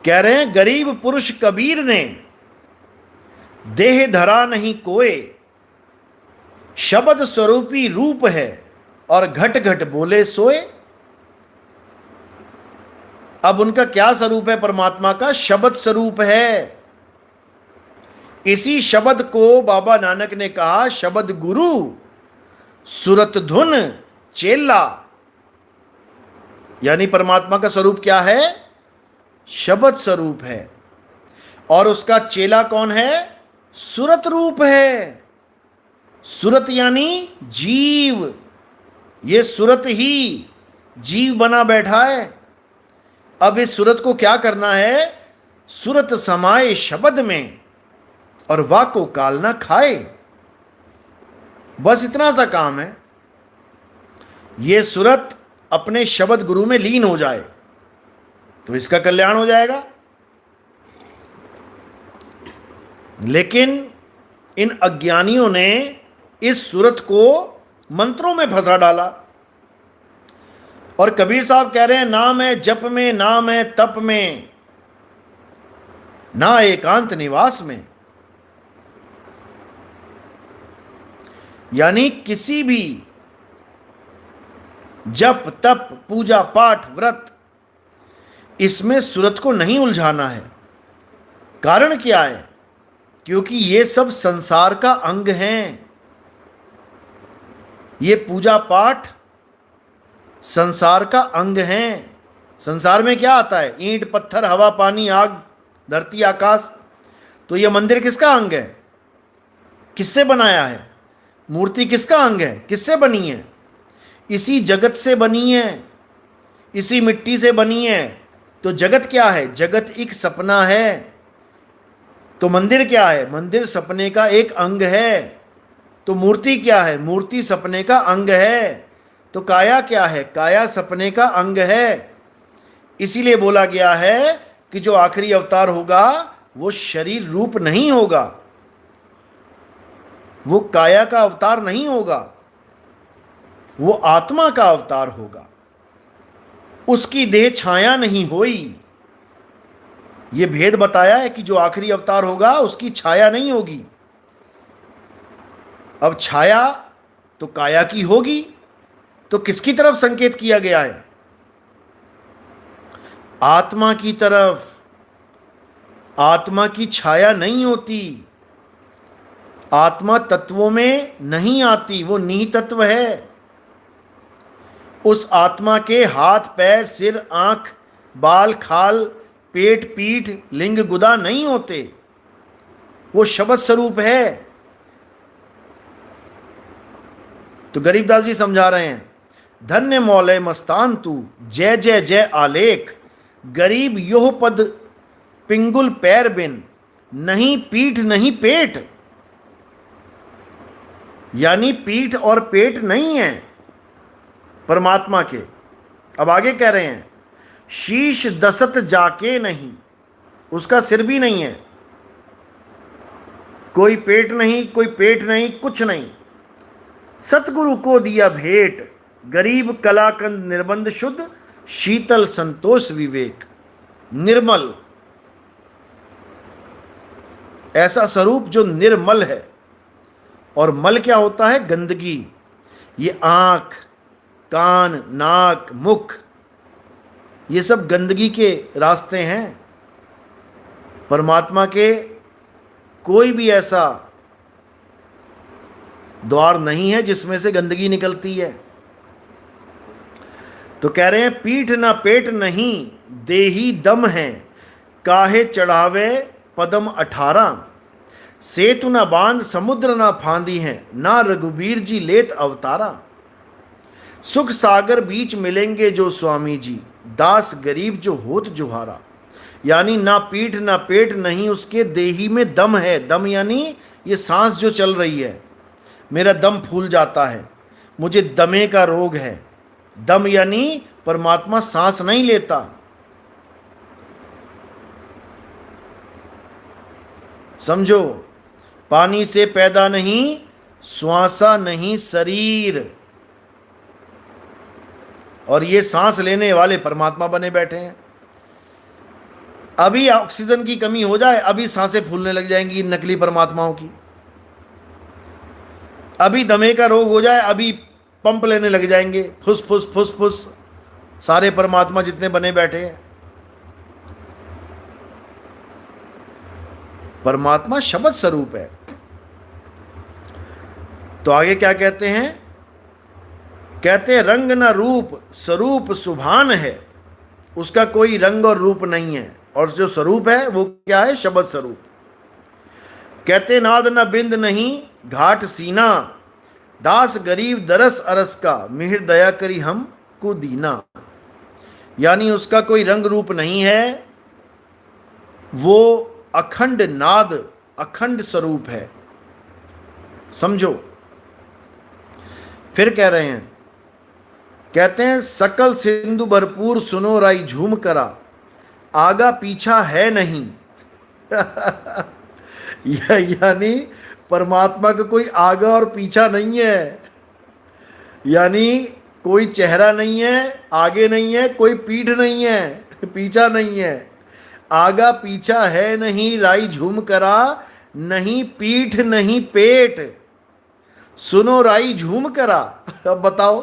कह रहे हैं गरीब पुरुष कबीर ने देह धरा नहीं कोय, शब्द स्वरूपी रूप है और घट घट बोले सोए। अब उनका क्या स्वरूप है? परमात्मा का शब्द स्वरूप है। इसी शब्द को बाबा नानक ने कहा शब्द गुरु सुरत धुन चेला। यानी परमात्मा का स्वरूप क्या है? शब्द स्वरूप है। और उसका चेला कौन है? सुरत रूप है। सुरत यानी जीव। ये सुरत ही जीव बना बैठा है। अब इस सुरत को क्या करना है? सुरत समाये शब्द में और वाको काल ना खाए। बस इतना सा काम है। ये सुरत अपने शब्द गुरु में लीन हो जाए तो इसका कल्याण हो जाएगा। लेकिन इन अज्ञानियों ने इस सुरत को मंत्रों में फंसा डाला। और कबीर साहब कह रहे हैं नाम है जप में, नाम है तप में, ना एकांत निवास में। यानी किसी भी जप तप पूजा पाठ व्रत इसमें सुरत को नहीं उलझाना है। कारण क्या है? क्योंकि ये सब संसार का अंग हैं। ये पूजा पाठ संसार का अंग हैं। संसार में क्या आता है? ईंट पत्थर हवा पानी आग धरती आकाश। तो ये मंदिर किसका अंग है? किससे बनाया है? मूर्ति किसका अंग है? किससे बनी है? इसी जगत से बनी है, इसी मिट्टी से बनी है। तो जगत क्या है? जगत एक सपना है। तो मंदिर क्या है? मंदिर सपने का एक अंग है। तो मूर्ति क्या है? मूर्ति सपने का अंग है। तो काया क्या है? काया सपने का अंग है। इसीलिए बोला गया है कि जो आखिरी अवतार होगा वो शरीर रूप नहीं होगा, वो काया का अवतार नहीं होगा, वो आत्मा का अवतार होगा। उसकी देह छाया नहीं होई। ये भेद बताया है कि जो आखिरी अवतार होगा उसकी छाया नहीं होगी। अब छाया तो काया की होगी, तो किसकी तरफ संकेत किया गया है? आत्मा की तरफ। आत्मा की छाया नहीं होती, आत्मा तत्वों में नहीं आती, वो निहितत्व है। उस आत्मा के हाथ पैर सिर आंख बाल खाल पेट पीठ लिंग गुदा नहीं होते, वो शब्द स्वरूप है। तो गरीबदास जी समझा रहे हैं धन्य मौले मस्तान तू जय जय जय आलेख, गरीब योह पद पिंगुल पैर बिन, नहीं पीठ नहीं पेट। यानी पीठ और पेट नहीं है परमात्मा के। अब आगे कह रहे हैं शीश दसत जाके नहीं, उसका सिर भी नहीं है, कोई पेट नहीं कोई पेट नहीं कुछ नहीं। सतगुरु को दिया भेंट, गरीब कलाकंद निर्बंध शुद्ध, शीतल संतोष विवेक निर्मल। ऐसा स्वरूप जो निर्मल है। और मल क्या होता है? गंदगी। ये आंख कान नाक मुख ये सब गंदगी के रास्ते हैं। परमात्मा के कोई भी ऐसा द्वार नहीं है जिसमें से गंदगी निकलती है। तो कह रहे हैं पीठ ना पेट नहीं देही दम है, काहे चढ़ावे पदम 18। सेतु ना बांध समुद्र ना फांदी है, ना रघुबीर जी लेत अवतारा। सुख सागर बीच मिलेंगे जो स्वामी जी, दास गरीब जो होत जुहारा। यानी ना पीठ ना पेट नहीं, उसके देही में दम है। दम यानी ये सांस जो चल रही है, मेरा दम फूल जाता है, मुझे दमे का रोग है। दम यानी परमात्मा सांस नहीं लेता। समझो, पानी से पैदा नहीं, श्वासा नहीं शरीर, और ये सांस लेने वाले परमात्मा बने बैठे हैं। अभी ऑक्सीजन की कमी हो जाए, अभी सांसें फूलने लग जाएंगी नकली परमात्माओं की। अभी दमे का रोग हो जाए, अभी पंप लेने लग जाएंगे, फुस फुस फुस फुस, सारे परमात्मा जितने बने बैठे हैं। परमात्मा शब्द स्वरूप है। तो आगे क्या कहते हैं? कहते हैं रंग न रूप स्वरूप सुभान है, उसका कोई रंग और रूप नहीं है, और जो स्वरूप है वो क्या है? शब्द स्वरूप। कहते नाद न बिंद नहीं घाट सीना, दास गरीब दरस अरस का, मिहिर दया करी हम को दीना। यानी उसका कोई रंग रूप नहीं है, वो अखंड नाद अखंड स्वरूप है। समझो। फिर कह रहे हैं, कहते हैं सकल सिंधु भरपूर सुनो राई झूम करा, आगा पीछा है नहीं। यानी परमात्मा का कोई आगा और पीछा नहीं है। यानी कोई चेहरा नहीं है, आगे नहीं है, कोई पीठ नहीं है, पीछा नहीं है। आगा पीछा है नहीं, राई झूम करा, नहीं पीठ नहीं पेट, सुनो राई झूम करा। अब बताओ,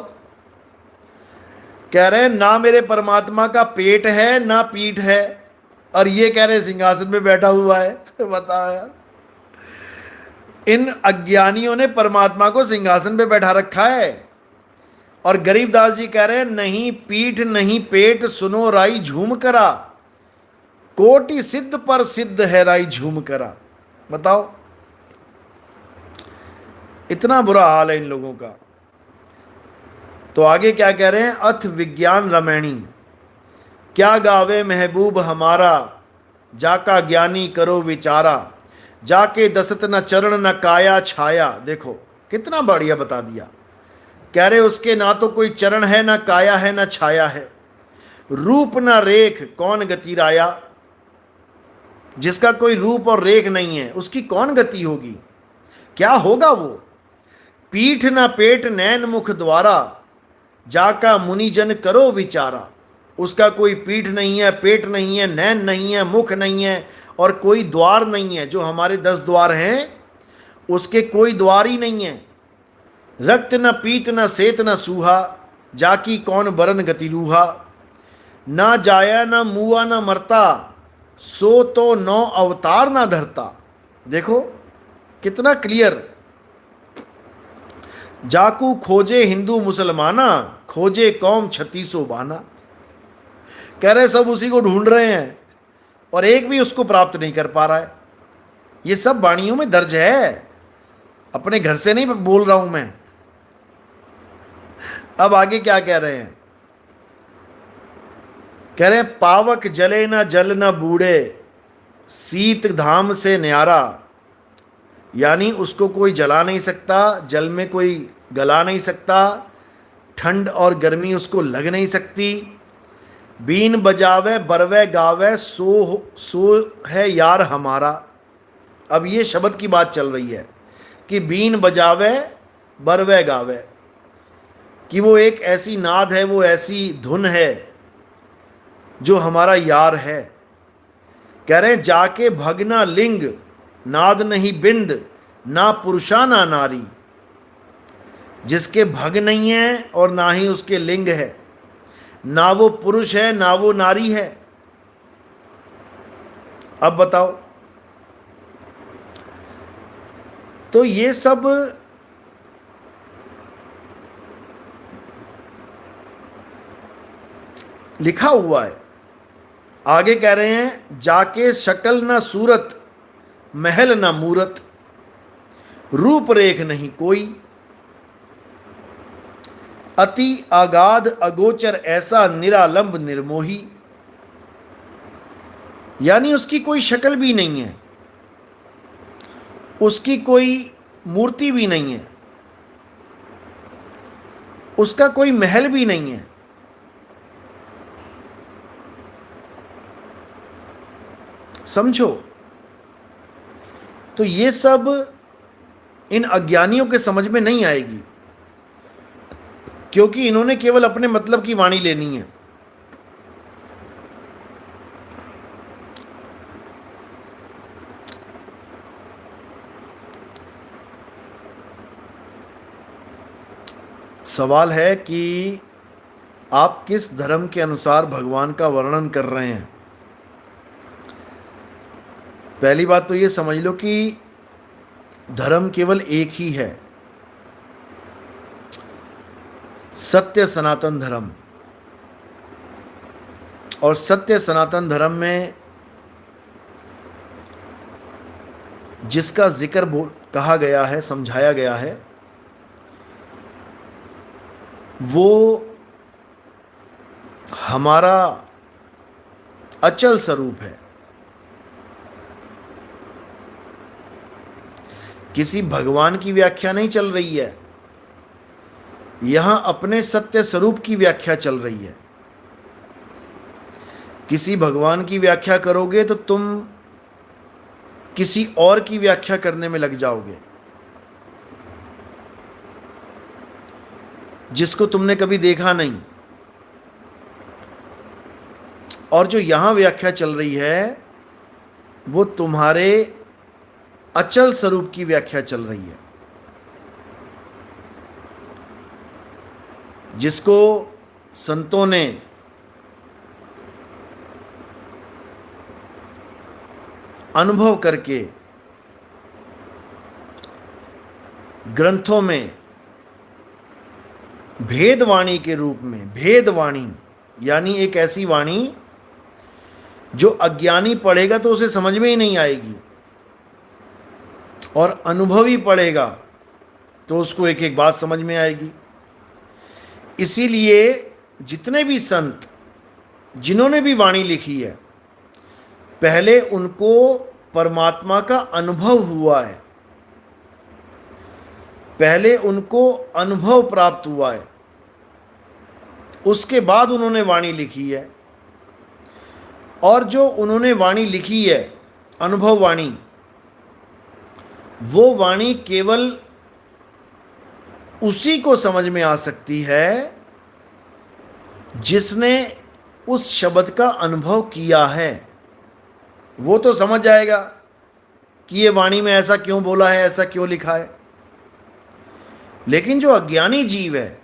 कह रहे हैं ना मेरे परमात्मा का पेट है ना पीठ है, और ये कह रहे सिंहासन में बैठा हुआ है। बताओ यार, इन अज्ञानियों ने परमात्मा को सिंहासन पे बैठा रखा है। और गरीबदास जी कह रहे हैं नहीं पीठ नहीं पेट, सुनो राई झूम करा, कोटि सिद्ध पर सिद्ध है राई झूम करा। बताओ, इतना बुरा हाल है इन लोगों का। तो आगे क्या कह रहे हैं? अथ विज्ञान रमैणी, क्या गावे महबूब हमारा, जाका ज्ञानी करो विचारा, जाके दसत न चरण न काया छाया। देखो कितना बढ़िया बता दिया। कह रहे उसके ना तो कोई चरण है, ना काया है, ना छाया है, रूप ना रेख कौन गति राया। जिसका कोई रूप और रेख नहीं है, उसकी कौन गति होगी? क्या होगा वो? पीठ ना पेट नैन मुख द्वारा, जाका मुनिजन करो विचारा। उसका कोई पीठ नहीं है, पेट नहीं है, नैन नहीं है, मुख नहीं है, और कोई द्वार नहीं है। जो हमारे 10 द्वार हैं, उसके कोई द्वार ही नहीं है। रक्त न पीत न सेत न सूहा, जाकी कौन बरन गति रूहा। ना जाया न मुआ न मरता, सो तो 9 अवतार ना धरता। देखो कितना क्लियर। जाकू खोजे हिंदू मुसलमाना, खोजे कौम 3600 बाना। कह रहे सब उसी को ढूंढ रहे हैं, और एक भी उसको प्राप्त नहीं कर पा रहा है। ये सब वाणियों में दर्ज है, अपने घर से नहीं बोल रहा हूं मैं। अब आगे क्या कह रहे हैं? कह रहे हैं पावक जले ना जल ना बूढ़े, शीत धाम से न्यारा। यानी उसको कोई जला नहीं सकता, जल में कोई गला नहीं सकता, ठंड और गर्मी उसको लग नहीं सकती। बीन बजावे बरवे गावे, सो है यार हमारा। अब ये शब्द की बात चल रही है कि बीन बजावे बरवे गावे, कि वो एक ऐसी नाद है, वो ऐसी धुन है जो हमारा यार है। कह रहे हैं जाके भगना लिंग, नाद नहीं बिंद, ना पुरुषा ना नारी। जिसके भग नहीं है और ना ही उसके लिंग है, ना वो पुरुष है ना वो नारी है। अब बताओ, तो ये सब लिखा हुआ है। आगे कह रहे हैं, जाके शकल न सूरत, महल न मूरत, रूप रेख नहीं कोई, अति आगाध अगोचर ऐसा निरालंब निर्मोही। यानी उसकी कोई शक्ल भी नहीं है, उसकी कोई मूर्ति भी नहीं है, उसका कोई महल भी नहीं है। समझो, तो ये सब इन अज्ञानियों के समझ में नहीं आएगी, क्योंकि इन्होंने केवल अपने मतलब की वाणी लेनी है। सवाल है कि आप किस धर्म के अनुसार भगवान का वर्णन कर रहे हैं। पहली बात तो ये समझ लो कि धर्म केवल एक ही है, सत्य सनातन धर्म। और सत्य सनातन धर्म में जिसका जिक्र कहा गया है, समझाया गया है, वो हमारा अचल स्वरूप है। किसी भगवान की व्याख्या नहीं चल रही है, यहां अपने सत्य स्वरूप की व्याख्या चल रही है। किसी भगवान की व्याख्या करोगे तो तुम किसी और की व्याख्या करने में लग जाओगे, जिसको तुमने कभी देखा नहीं। और जो यहां व्याख्या चल रही है वो तुम्हारे अचल स्वरूप की व्याख्या चल रही है, जिसको संतों ने अनुभव करके ग्रंथों में भेदवाणी के रूप में, भेदवाणी यानी एक ऐसी वाणी जो अज्ञानी पढ़ेगा तो उसे समझ में ही नहीं आएगी, और अनुभवी पढ़ेगा तो उसको एक एक बात समझ में आएगी। इसीलिए जितने भी संत जिन्होंने भी वाणी लिखी है, पहले उनको परमात्मा का अनुभव हुआ है, पहले उनको अनुभव प्राप्त हुआ है, उसके बाद उन्होंने वाणी लिखी है। और जो उन्होंने वाणी लिखी है, अनुभव वाणी, वो वाणी केवल उसी को समझ में आ सकती है जिसने उस शब्द का अनुभव किया है। वो तो समझ जाएगा कि ये वाणी में ऐसा क्यों बोला है, ऐसा क्यों लिखा है। लेकिन जो अज्ञानी जीव है,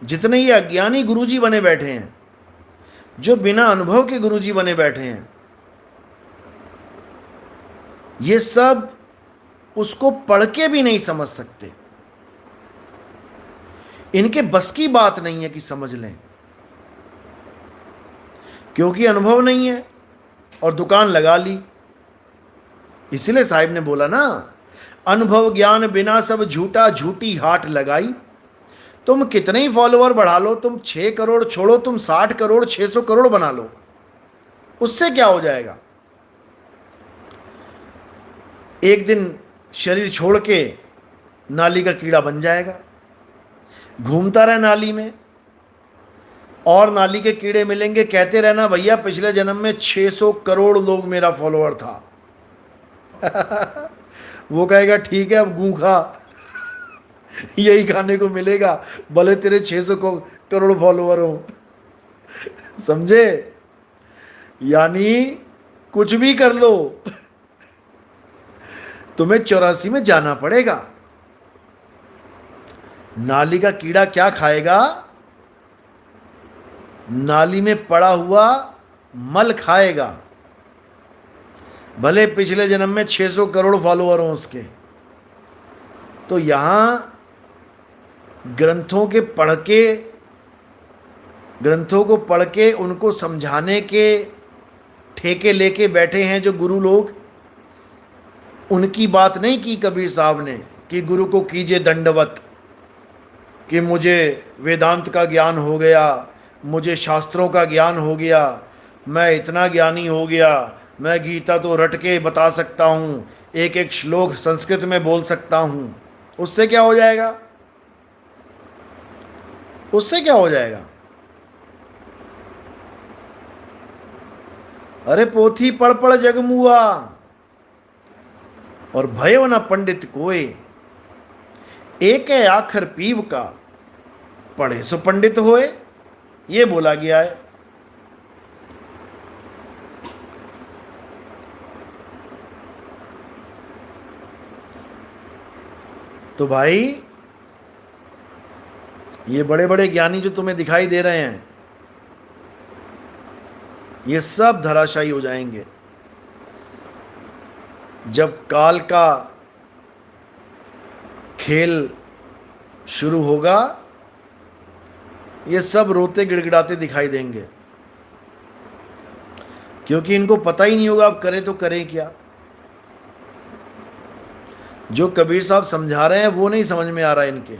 जितने ये अज्ञानी गुरुजी बने बैठे हैं, जो बिना अनुभव के गुरुजी बने बैठे हैं, ये सब उसको पढ़ के भी नहीं समझ सकते। इनके बस की बात नहीं है कि समझ लें, क्योंकि अनुभव नहीं है और दुकान लगा ली। इसलिए साहिब ने बोला ना, अनुभव ज्ञान बिना सब झूठा, झूठी हाट लगाई। तुम कितने ही फॉलोअर बढ़ा लो, तुम 6 करोड़ छोड़ो, तुम 60 करोड़ 600 करोड़ बना लो, उससे क्या हो जाएगा? एक दिन शरीर छोड़ के नाली का कीड़ा बन जाएगा, घूमता रहे नाली में, और नाली के कीड़े मिलेंगे, कहते रहना भैया पिछले जन्म में 600 करोड़ लोग मेरा फॉलोअर था। वो कहेगा ठीक है, अब गूं खा, यही खाने को मिलेगा, भले तेरे 600 करोड़ फॉलोअर हो। समझे? यानी कुछ भी कर लो, तुम्हें 84 में जाना पड़ेगा। नाली का कीड़ा क्या खाएगा? नाली में पड़ा हुआ मल खाएगा, भले पिछले जन्म में 600 करोड़ फॉलोअर हों उसके। तो यहां ग्रंथों के पढ़ के ग्रंथों को पढ़ के उनको समझाने के ठेके लेके बैठे हैं जो गुरु लोग, उनकी बात नहीं की कबीर साहब ने कि गुरु को कीजिए दंडवत, कि मुझे वेदांत का ज्ञान हो गया, मुझे शास्त्रों का ज्ञान हो गया, मैं इतना ज्ञानी हो गया, मैं गीता तो रट के बता सकता हूँ, एक एक श्लोक संस्कृत में बोल सकता हूँ। उससे क्या हो जाएगा? उससे क्या हो जाएगा? अरे पोथी पढ़ पढ़ जगमुआ और भयो न पंडित कोय, एक है आखर पीव का, पढ़े सो पंडित होए, ये बोला गया है। तो भाई ये बड़े बड़े ज्ञानी जो तुम्हें दिखाई दे रहे हैं, ये सब धराशायी हो जाएंगे जब काल का खेल शुरू होगा। ये सब रोते गिड़गिड़ाते दिखाई देंगे, क्योंकि इनको पता ही नहीं होगा अब करें तो करें क्या। जो कबीर साहब समझा रहे हैं वो नहीं समझ में आ रहा है इनके।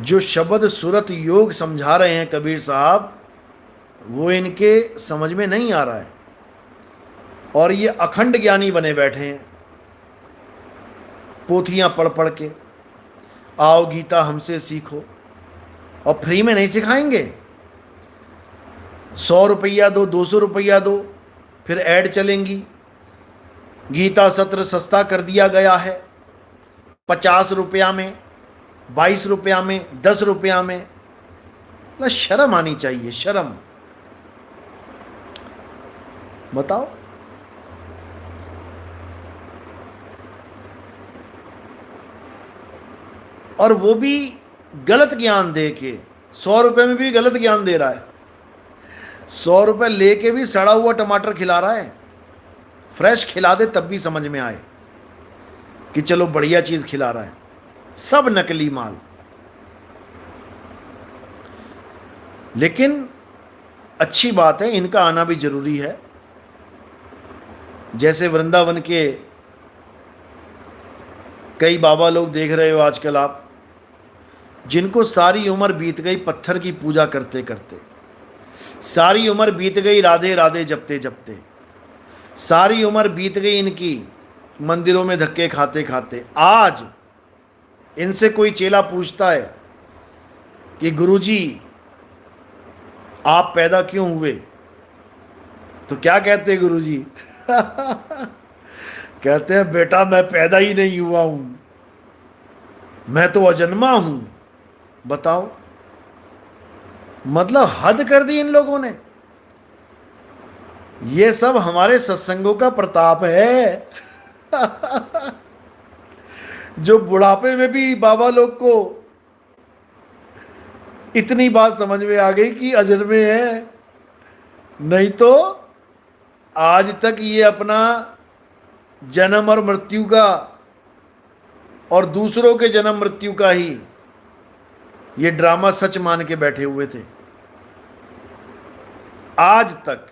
जो शब्द सूरत योग समझा रहे हैं कबीर साहब, वो इनके समझ में नहीं आ रहा है, और ये अखंड ज्ञानी बने बैठे हैं पोथियां पढ़ पढ़ के। आओ गीता हमसे सीखो, और फ्री में नहीं सिखाएंगे। 100 रुपया दो, 200 रुपया दो, फिर ऐड चलेंगी। गीता सत्र सस्ता कर दिया गया है, 50 रुपया में, 22 रुपया में, 10 रुपया में। ना शर्म आनी चाहिए, शर्म। बताओ। और वो भी गलत ज्ञान दे के, 100 रुपये में भी गलत ज्ञान दे रहा है। 100 रुपये लेके भी सड़ा हुआ टमाटर खिला रहा है। फ्रेश खिला दे तब भी समझ में आए कि चलो बढ़िया चीज खिला रहा है। सब नकली माल। लेकिन अच्छी बात है, इनका आना भी जरूरी है। जैसे वृंदावन के कई बाबा लोग देख रहे हो आजकल आप, जिनको सारी उम्र बीत गई पत्थर की पूजा करते करते, सारी उम्र बीत गई राधे राधे जपते जपते, सारी उम्र बीत गई इनकी मंदिरों में धक्के खाते खाते। आज इनसे कोई चेला पूछता है कि गुरुजी आप पैदा क्यों हुए, तो क्या कहते हैं गुरुजी? कहते हैं बेटा मैं पैदा ही नहीं हुआ हूं, मैं तो अजन्मा हूं। बताओ, मतलब हद कर दी इन लोगों ने। ये सब हमारे सत्संगों का प्रताप है। जो बुढ़ापे में भी बाबा लोग को इतनी बात समझ में आ गई कि अजन्मे हैं, नहीं तो आज तक ये अपना जन्म और मृत्यु का और दूसरों के जन्म मृत्यु का ही ये ड्रामा सच मान के बैठे हुए थे। आज तक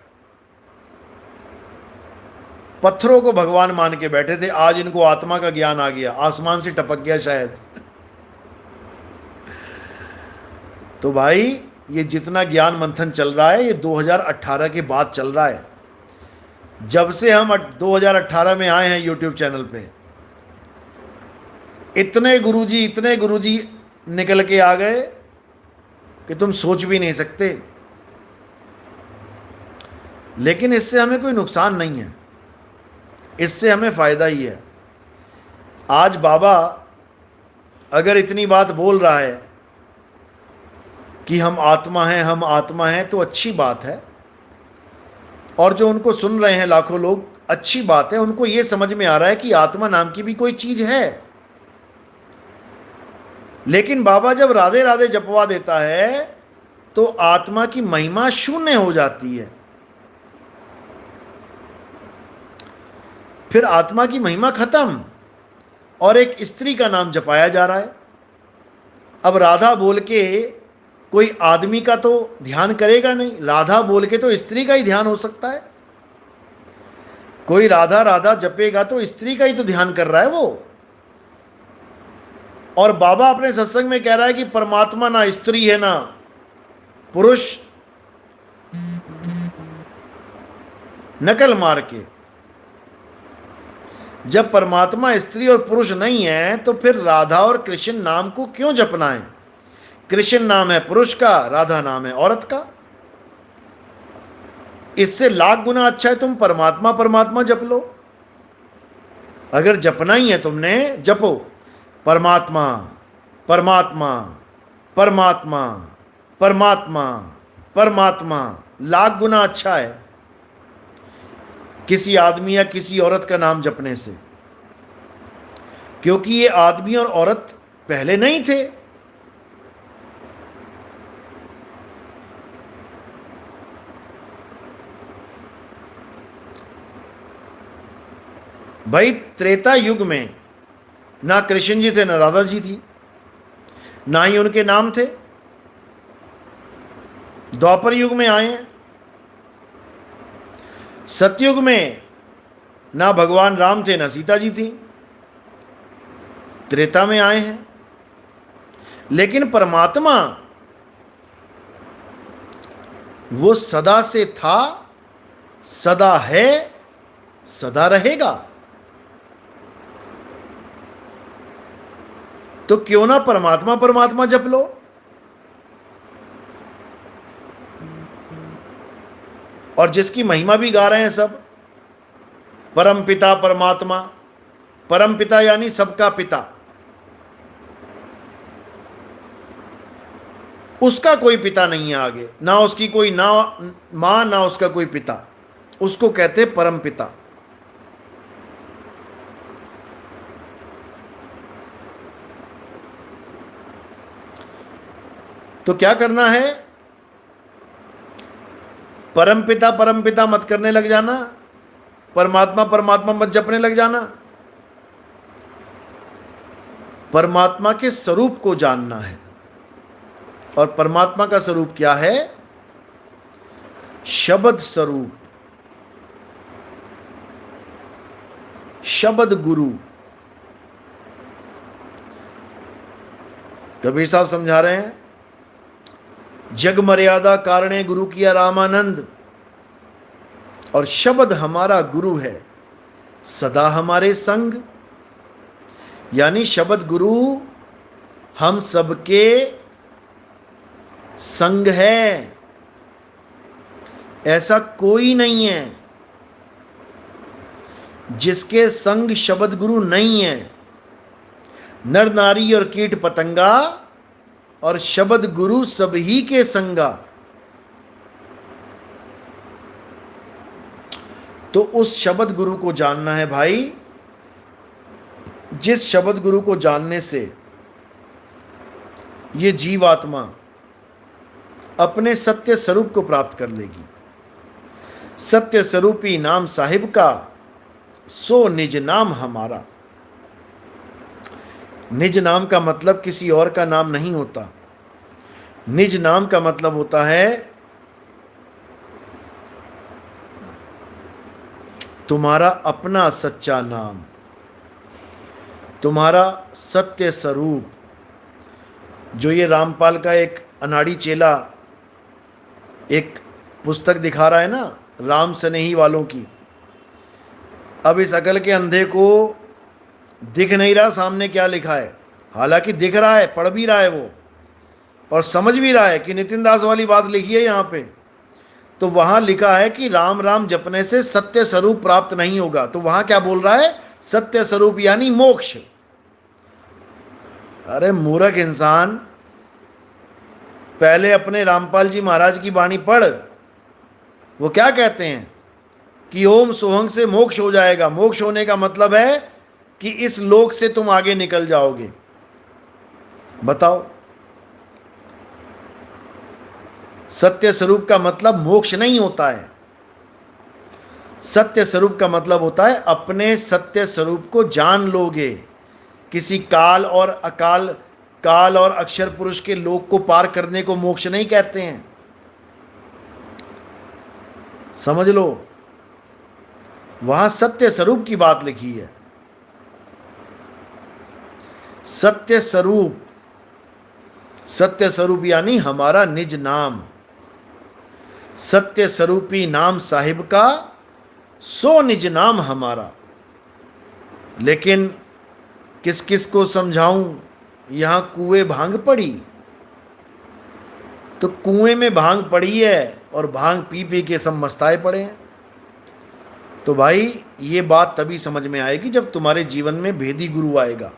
पत्थरों को भगवान मान के बैठे थे, आज इनको आत्मा का ज्ञान आ गया, आसमान से टपक गया शायद। तो भाई ये जितना ज्ञान मंथन चल रहा है, ये 2018 के बाद चल रहा है। जब से हम 2018 में आए हैं यूट्यूब चैनल पे, इतने गुरुजी निकल के आ गए कि तुम सोच भी नहीं सकते। लेकिन इससे हमें कोई नुकसान नहीं है, इससे हमें फायदा ही है। आज बाबा अगर इतनी बात बोल रहा है कि हम आत्मा हैं, हम आत्मा हैं, तो अच्छी बात है। और जो उनको सुन रहे हैं लाखों लोग, अच्छी बात है, उनको ये समझ में आ रहा है कि आत्मा नाम की भी कोई चीज है। लेकिन बाबा जब राधे राधे जपवा देता है तो आत्मा की महिमा शून्य हो जाती है। फिर आत्मा की महिमा खत्म और एक स्त्री का नाम जपाया जा रहा है। अब राधा बोल के कोई आदमी का तो ध्यान करेगा नहीं, राधा बोल के तो स्त्री का ही ध्यान हो सकता है। कोई राधा राधा जपेगा तो स्त्री का ही तो ध्यान कर रहा है वो। और बाबा अपने सत्संग में कह रहा है कि परमात्मा ना स्त्री है ना पुरुष। नकल मार के, जब परमात्मा स्त्री और पुरुष नहीं है तो फिर राधा और कृष्ण नाम को क्यों जपना है? कृष्ण नाम है पुरुष का, राधा नाम है औरत का। इससे लाख गुना अच्छा है तुम परमात्मा परमात्मा जप लो। अगर जपना ही है तुमने, जपो परमात्मा परमात्मा परमात्मा परमात्मा परमात्मा। लाख गुना अच्छा है किसी आदमी या किसी औरत का नाम जपने से, क्योंकि ये आदमी और औरत पहले नहीं थे। भाई त्रेता युग में ना कृष्ण जी थे ना राधा जी थी, ना ही उनके नाम थे। द्वापर युग में आए हैं। सतयुग में ना भगवान राम थे ना सीता जी थी, त्रेता में आए हैं। लेकिन परमात्मा वो सदा से था, सदा है, सदा रहेगा। तो क्यों ना परमात्मा परमात्मा जप लो। और जिसकी महिमा भी गा रहे हैं सब, परम पिता परमात्मा। परम पिता यानी सबका पिता, उसका कोई पिता नहीं है आगे, ना उसकी कोई ना मां ना उसका कोई पिता, उसको कहते परम पिता। तो क्या करना है? परम पिता मत करने लग जाना, परमात्मा परमात्मा मत जपने लग जाना। परमात्मा के स्वरूप को जानना है। और परमात्मा का स्वरूप क्या है? शब्द स्वरूप, शब्द गुरु। कबीर साहब समझा रहे हैं, जग मर्यादा कारणे गुरु किया रामानंद। और शब्द हमारा गुरु है, सदा हमारे संग। यानी शब्द गुरु हम सबके संग है, ऐसा कोई नहीं है जिसके संग शब्द गुरु नहीं है। नर नारी और कीट पतंगा और शब्द गुरु सभी के संगा। तो उस शब्द गुरु को जानना है भाई, जिस शब्द गुरु को जानने से ये जीवात्मा अपने सत्य स्वरूप को प्राप्त कर लेगी। सत्य स्वरूपी नाम साहिब का, सो निज नाम हमारा। निज नाम का मतलब किसी और का नाम नहीं होता। निज नाम का मतलब होता है तुम्हारा अपना सच्चा नाम, तुम्हारा सत्य स्वरूप। जो ये रामपाल का एक अनाड़ी चेला एक पुस्तक दिखा रहा है ना, राम स्नेही वालों की। अब इस अकल के अंधे को दिख नहीं रहा सामने क्या लिखा है, हालांकि दिख रहा है, पढ़ भी रहा है वो, और समझ भी रहा है कि नितिन दास वाली बात लिखी है यहाँ पे। तो वहाँ लिखा है कि राम राम जपने से सत्य स्वरूप प्राप्त नहीं होगा। तो वहाँ क्या बोल रहा है? सत्य स्वरूप यानी मोक्ष। अरे मूर्ख इंसान, पहले अपने रामपाल जी महाराज की वाणी पढ़। वो क्या कहते हैं कि ओम सोहंग से मोक्ष हो जाएगा। मोक्ष होने का मतलब है कि इस लोक से तुम आगे निकल जाओगे। बताओ, सत्य स्वरूप का मतलब मोक्ष नहीं होता है। सत्य स्वरूप का मतलब होता है अपने सत्य स्वरूप को जान लोगे। किसी काल और अकाल काल और अक्षर पुरुष के लोक को पार करने को मोक्ष नहीं कहते हैं, समझ लो। वहां सत्य स्वरूप की बात लिखी है। सत्य स्वरूप, सत्य स्वरूप यानी हमारा निज नाम, सत्य स्वरूपी नाम साहिब का, सो निज नाम हमारा। लेकिन किस किस को समझाऊं, यहां कुएं भांग पड़ी, तो कुएं में भांग पड़ी है और भांग पी पी के सब मस्ताए पड़े हैं। तो भाई ये बात तभी समझ में आएगी जब तुम्हारे जीवन में भेदी गुरु आएगा।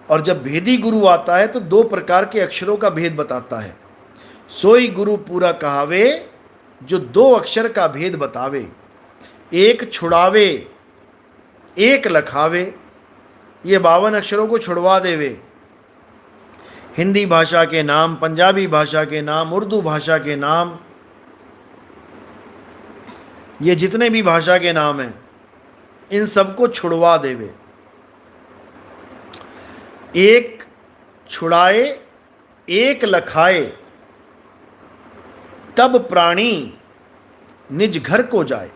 और जब भेदी गुरु आता है तो दो प्रकार के अक्षरों का भेद बताता है। सोई गुरु पूरा कहावे, जो दो अक्षर का भेद बतावे। एक छुड़ावे, एक लखावे। ये 52 अक्षरों को छुड़वा देवे। हिंदी भाषा के नाम, पंजाबी भाषा के नाम, उर्दू भाषा के नाम, ये जितने भी भाषा के नाम हैं, इन सबको छुड़वा देवे। एक छुड़ाए, एक लखाए, तब प्राणी निज घर को जाए।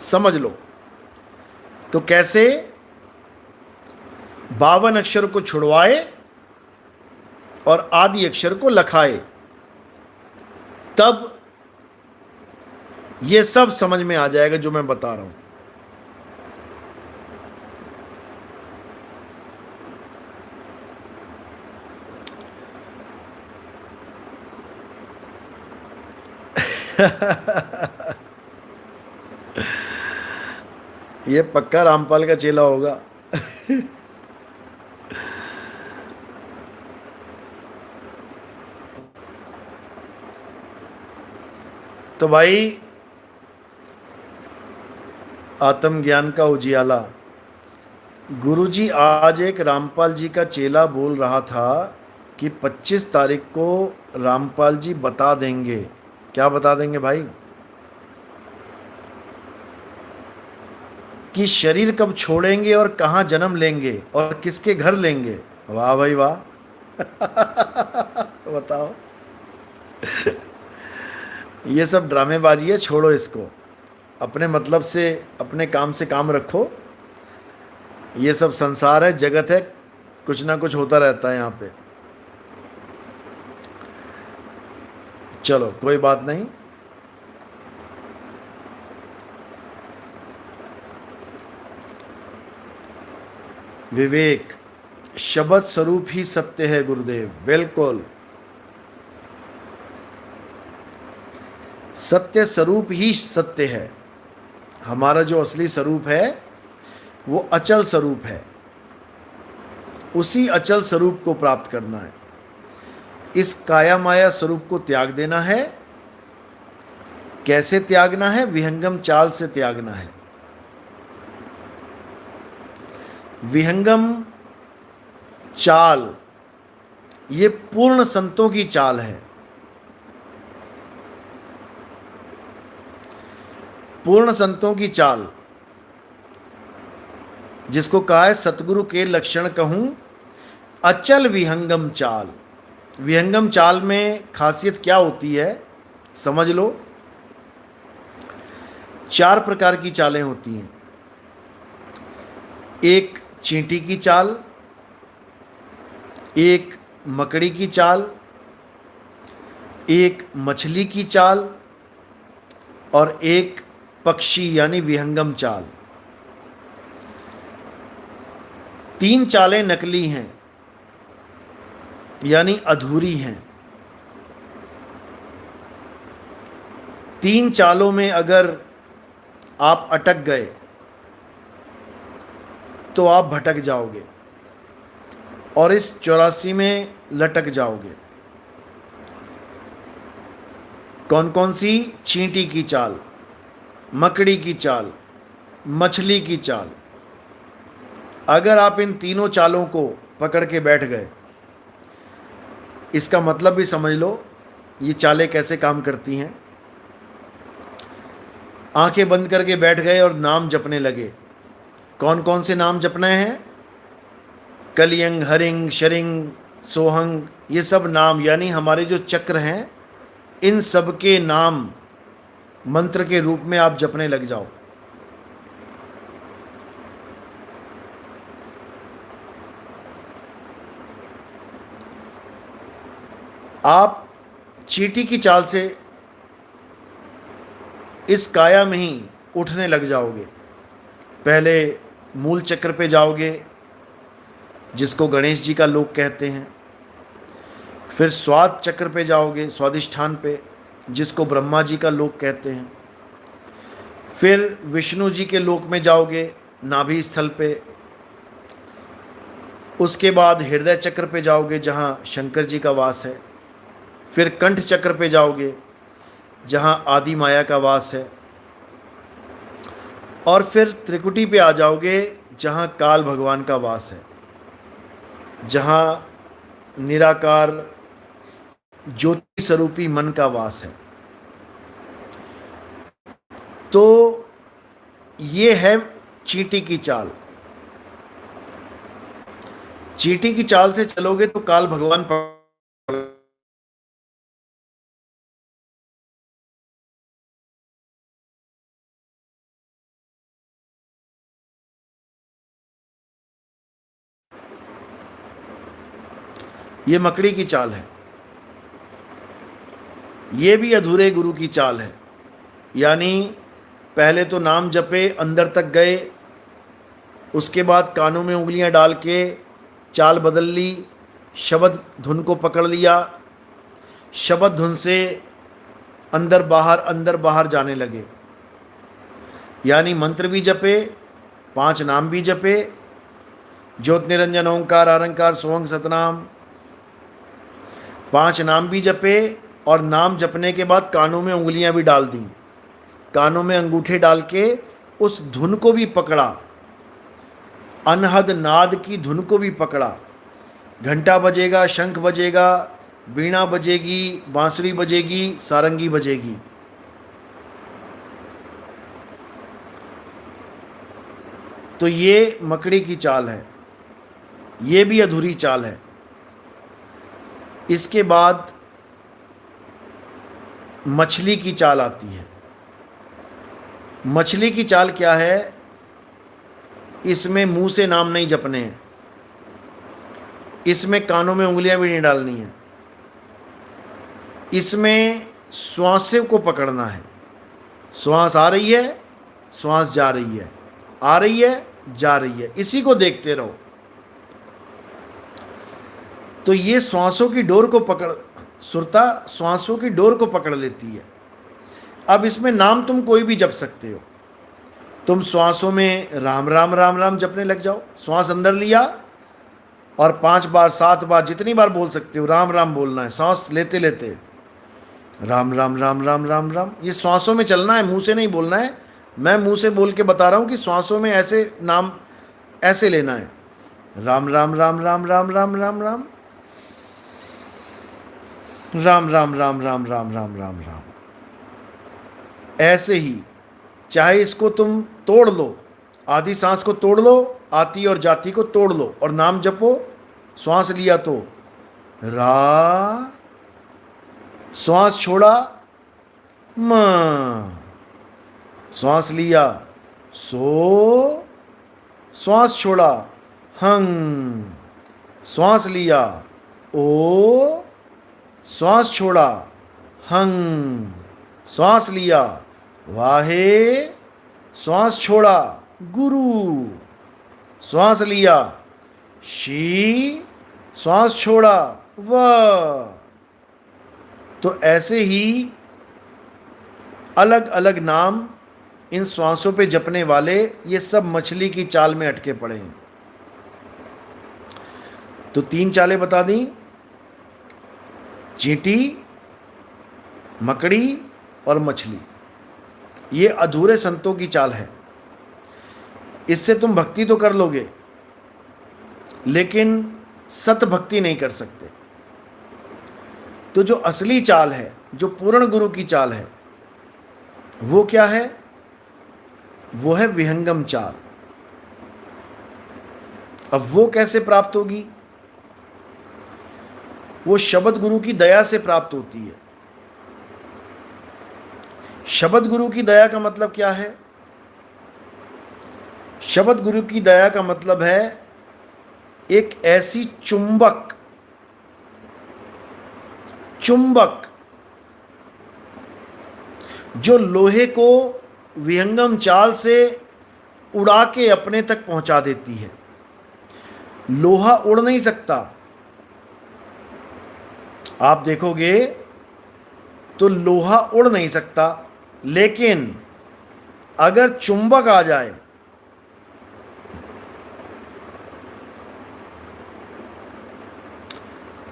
समझ लो। तो कैसे? 52 अक्षर को छुड़वाए और आदि अक्षर को लखाए, तब ये सब समझ में आ जाएगा जो मैं बता रहा हूं। ये पक्का रामपाल का चेला होगा। तो भाई आत्मज्ञान का उजियाला। गुरुजी आज एक रामपाल जी का चेला बोल रहा था कि 25 तारीख को रामपाल जी बता देंगे। क्या बता देंगे भाई? कि शरीर कब छोड़ेंगे और कहाँ जन्म लेंगे और किसके घर लेंगे। वाह भाई वाह। बताओ। ये सब ड्रामेबाजी है, छोड़ो इसको। अपने मतलब से, अपने काम से काम रखो। ये सब संसार है, जगत है, कुछ ना कुछ होता रहता है यहाँ पे। चलो कोई बात नहीं। विवेक, शब्द स्वरूप ही सत्य है गुरुदेव। बिल्कुल, सत्य स्वरूप ही सत्य है। हमारा जो असली स्वरूप है वो अचल स्वरूप है। उसी अचल स्वरूप को प्राप्त करना है। इस काया माया स्वरूप को त्याग देना है। कैसे त्यागना है? विहंगम चाल से त्यागना है। विहंगम चाल ये पूर्ण संतों की चाल है। पूर्ण संतों की चाल, जिसको कहा है सतगुरु के लक्षण कहूं अचल विहंगम चाल। विहंगम चाल में खासियत क्या होती है समझ लो। 4 प्रकार की चालें होती हैं। एक चींटी की चाल, एक मकड़ी की चाल, एक मछली की चाल और एक पक्षी यानी विहंगम चाल। 3 चालें नकली हैं यानी अधूरी हैं। 3 चालों में अगर आप अटक गए तो आप भटक जाओगे और इस 84 में लटक जाओगे। कौन कौन सी? चींटी की चाल, मकड़ी की चाल, मछली की चाल। अगर आप इन तीनों चालों को पकड़ के बैठ गए, इसका मतलब भी समझ लो ये चालें कैसे काम करती हैं। आंखें बंद करके बैठ गए और नाम जपने लगे। कौन कौन से नाम जपने हैं? कलियंग, हरिंग, शरिंग, सोहंग, ये सब नाम यानी हमारे जो चक्र हैं, इन सब के नाम मंत्र के रूप में आप जपने लग जाओ। आप चींटी की चाल से इस काया में ही उठने लग जाओगे। पहले मूल चक्र पे जाओगे, जिसको गणेश जी का लोक कहते हैं। फिर स्वाद चक्र पे जाओगे, स्वादिष्ठान पे, जिसको ब्रह्मा जी का लोक कहते हैं। फिर विष्णु जी के लोक में जाओगे, नाभि स्थल पे। उसके बाद हृदय चक्र पे जाओगे, जहाँ शंकर जी का वास है। फिर कंठ चक्र पे जाओगे, जहाँ आदि माया का वास है। और फिर त्रिकुटी पे आ जाओगे, जहाँ काल भगवान का वास है, जहाँ निराकार ज्योति स्वरूपी मन का वास है। तो ये है चींटी की चाल। चींटी की चाल से चलोगे तो काल भगवान ये मकड़ी की चाल है। ये भी अधूरे गुरु की चाल है। यानी पहले तो नाम जपे, अंदर तक गए, उसके बाद कानों में उंगलियां डाल के चाल बदल ली, शब्द धुन को पकड़ लिया, शब्द धुन से अंदर बाहर जाने लगे। यानी मंत्र भी जपे, 5 नाम भी जपे, ज्योत निरंजन ओंकार आरंकार सोहंग सतनाम, 5 नाम भी जपे। और नाम जपने के बाद कानों में उंगलियां भी डाल दी, कानों में अंगूठे डाल के उस धुन को भी पकड़ा, अनहद नाद की धुन को भी पकड़ा। घंटा बजेगा, शंख बजेगा, वीणा बजेगी, बांसुरी बजेगी, सारंगी बजेगी। तो ये मकड़ी की चाल है, ये भी अधूरी चाल है। इसके बाद मछली की चाल आती है। मछली की चाल क्या है? इसमें मुंह से नाम नहीं जपने हैं, इसमें कानों में उंगलियां भी नहीं डालनी है, इसमें श्वासों को पकड़ना है। श्वास आ रही है, श्वास जा रही है, आ रही है, जा रही है, इसी को देखते रहो। तो ये श्वासों की डोर को पकड़, सुरता श्वासों की डोर को पकड़ लेती है। अब इसमें नाम तुम कोई भी जप सकते हो। तुम श्वासों में राम राम राम राम जपने लग जाओ। श्वास अंदर लिया और 5 बार 7 बार जितनी बार बोल सकते हो राम राम बोलना है। सांस लेते लेते राम राम राम राम राम राम, ये श्वासों में चलना है, मुंह से नहीं बोलना है। मैं मुंह से बोल के बता रहा हूँ कि श्वासों में ऐसे नाम ऐसे लेना है। राम राम राम राम राम राम राम राम राम राम राम राम राम राम राम राम। ऐसे ही चाहे इसको तुम तोड़ लो, आधी सांस को तोड़ लो, आती और जाती को तोड़ लो और नाम जपो। श्वास लिया तो रा, श्वास छोड़ा म, श्वास लिया सो, श्वास छोड़ा हंग, श्वास लिया ओ, श्वास छोड़ा हंग, श्वास लिया वाहे, श्वास छोड़ा गुरु, श्वास लिया शी, श्वास छोड़ा व। तो ऐसे ही अलग अलग नाम इन श्वासों पे जपने वाले ये सब मछली की चाल में अटके पड़े हैं। तो 3 चालें बता दी, चींटी, मकड़ी और मछली। ये अधूरे संतों की चाल है। इससे तुम भक्ति तो कर लोगे लेकिन सत भक्ति नहीं कर सकते। तो जो असली चाल है, जो पूर्ण गुरु की चाल है, वो क्या है? वो है विहंगम चाल। अब वो कैसे प्राप्त होगी? वो शब्द गुरु की दया से प्राप्त होती है। शब्द गुरु की दया का मतलब क्या है? शब्द गुरु की दया का मतलब है एक ऐसी चुंबक जो लोहे को विहंगम चाल से उड़ा के अपने तक पहुंचा देती है। लोहा उड़ नहीं सकता। आप देखोगे तो लोहा उड़ नहीं सकता, लेकिन अगर चुंबक आ जाए,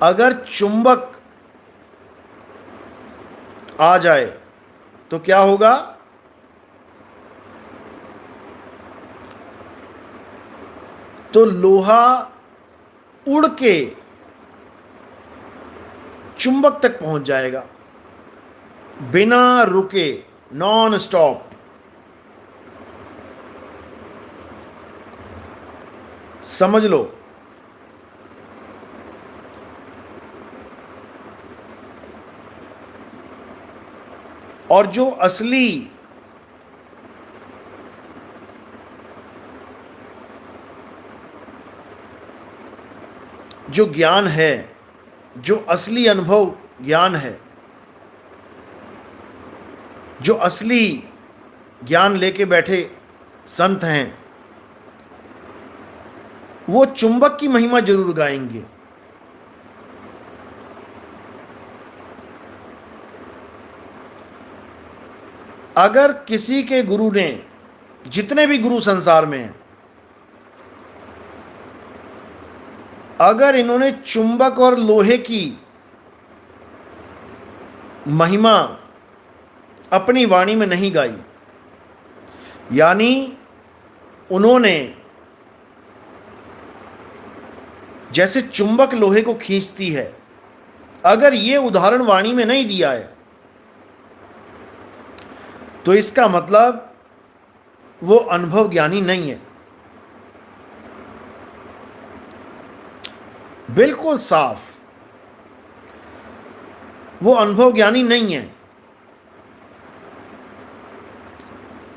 अगर चुंबक आ जाए तो क्या होगा? तो लोहा उड़ के चुंबक तक पहुंच जाएगा बिना रुके, नॉन स्टॉप। समझ लो। और जो असली जो ज्ञान है, जो असली अनुभव ज्ञान है, जो असली ज्ञान लेके बैठे संत हैं, वो चुंबक की महिमा जरूर गाएंगे। अगर किसी के गुरु ने, जितने भी गुरु संसार में हैं, अगर इन्होंने चुंबक और लोहे की महिमा अपनी वाणी में नहीं गाई, यानी उन्होंने जैसे चुंबक लोहे को खींचती है, अगर ये उदाहरण वाणी में नहीं दिया है, तो इसका मतलब वो अनुभव ज्ञानी नहीं है। बिल्कुल साफ, वो अनुभव ज्ञानी नहीं है।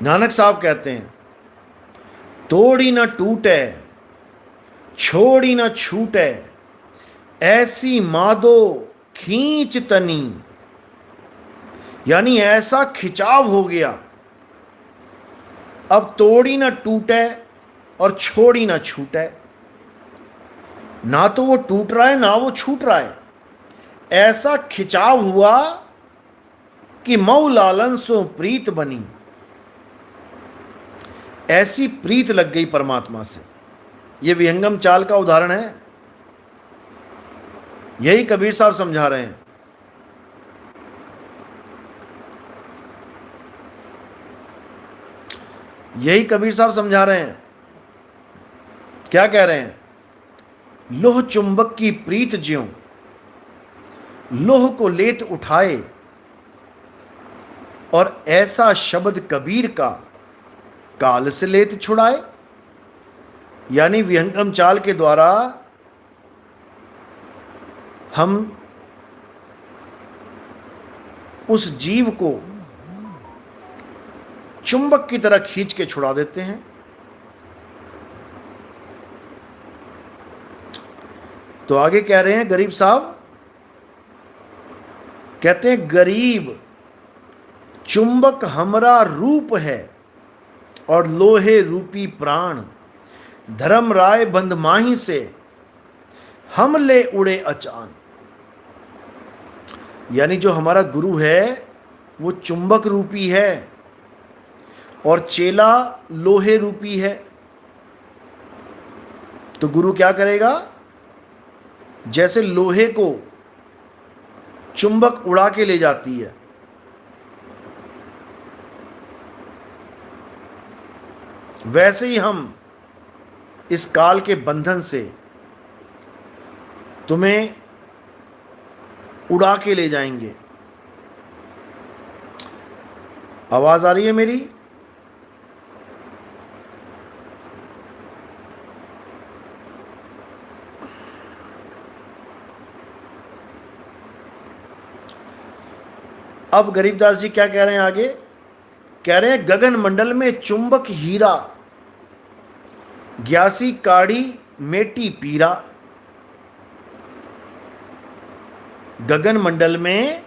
नानक साहब कहते हैं, तोड़ी न टूटे, छोड़ी न छूटे, ऐसी मादो खींच तनी। यानी ऐसा खिंचाव हो गया, अब तोड़ी न टूटे और छोड़ी न छूटे। ना तो वो टूट रहा है, ना वो छूट रहा है। ऐसा खिंचाव हुआ कि मऊ लालन सो प्रीत बनी। ऐसी प्रीत लग गई परमात्मा से। ये विहंगम चाल का उदाहरण है। यही कबीर साहब समझा रहे हैं। यही कबीर साहब समझा रहे हैं। क्या कह रहे हैं? लोह चुंबक की प्रीत ज्यों, लोह को लेत उठाए, और ऐसा शब्द कबीर का काल से लेत छुड़ाए। यानी विहंगम चाल के द्वारा हम उस जीव को चुंबक की तरह खींच के छुड़ा देते हैं। तो आगे कह रहे हैं गरीब साहब, कहते हैं, गरीब चुंबक हमरा रूप है और लोहे रूपी प्राण, धर्म राय बंद माही से हम ले उड़े अचान। यानी जो हमारा गुरु है वो चुंबक रूपी है और चेला लोहे रूपी है। तो गुरु क्या करेगा? जैसे लोहे को चुंबक उड़ा के ले जाती है, वैसे ही हम इस काल के बंधन से तुम्हें उड़ा के ले जाएंगे। आवाज आ रही है मेरी? अब गरीबदास जी क्या कह रहे हैं आगे? कह रहे हैं गगन मंडल में चुंबक हीरा, ग्यासी काड़ी मेटी पीरा। गगन मंडल में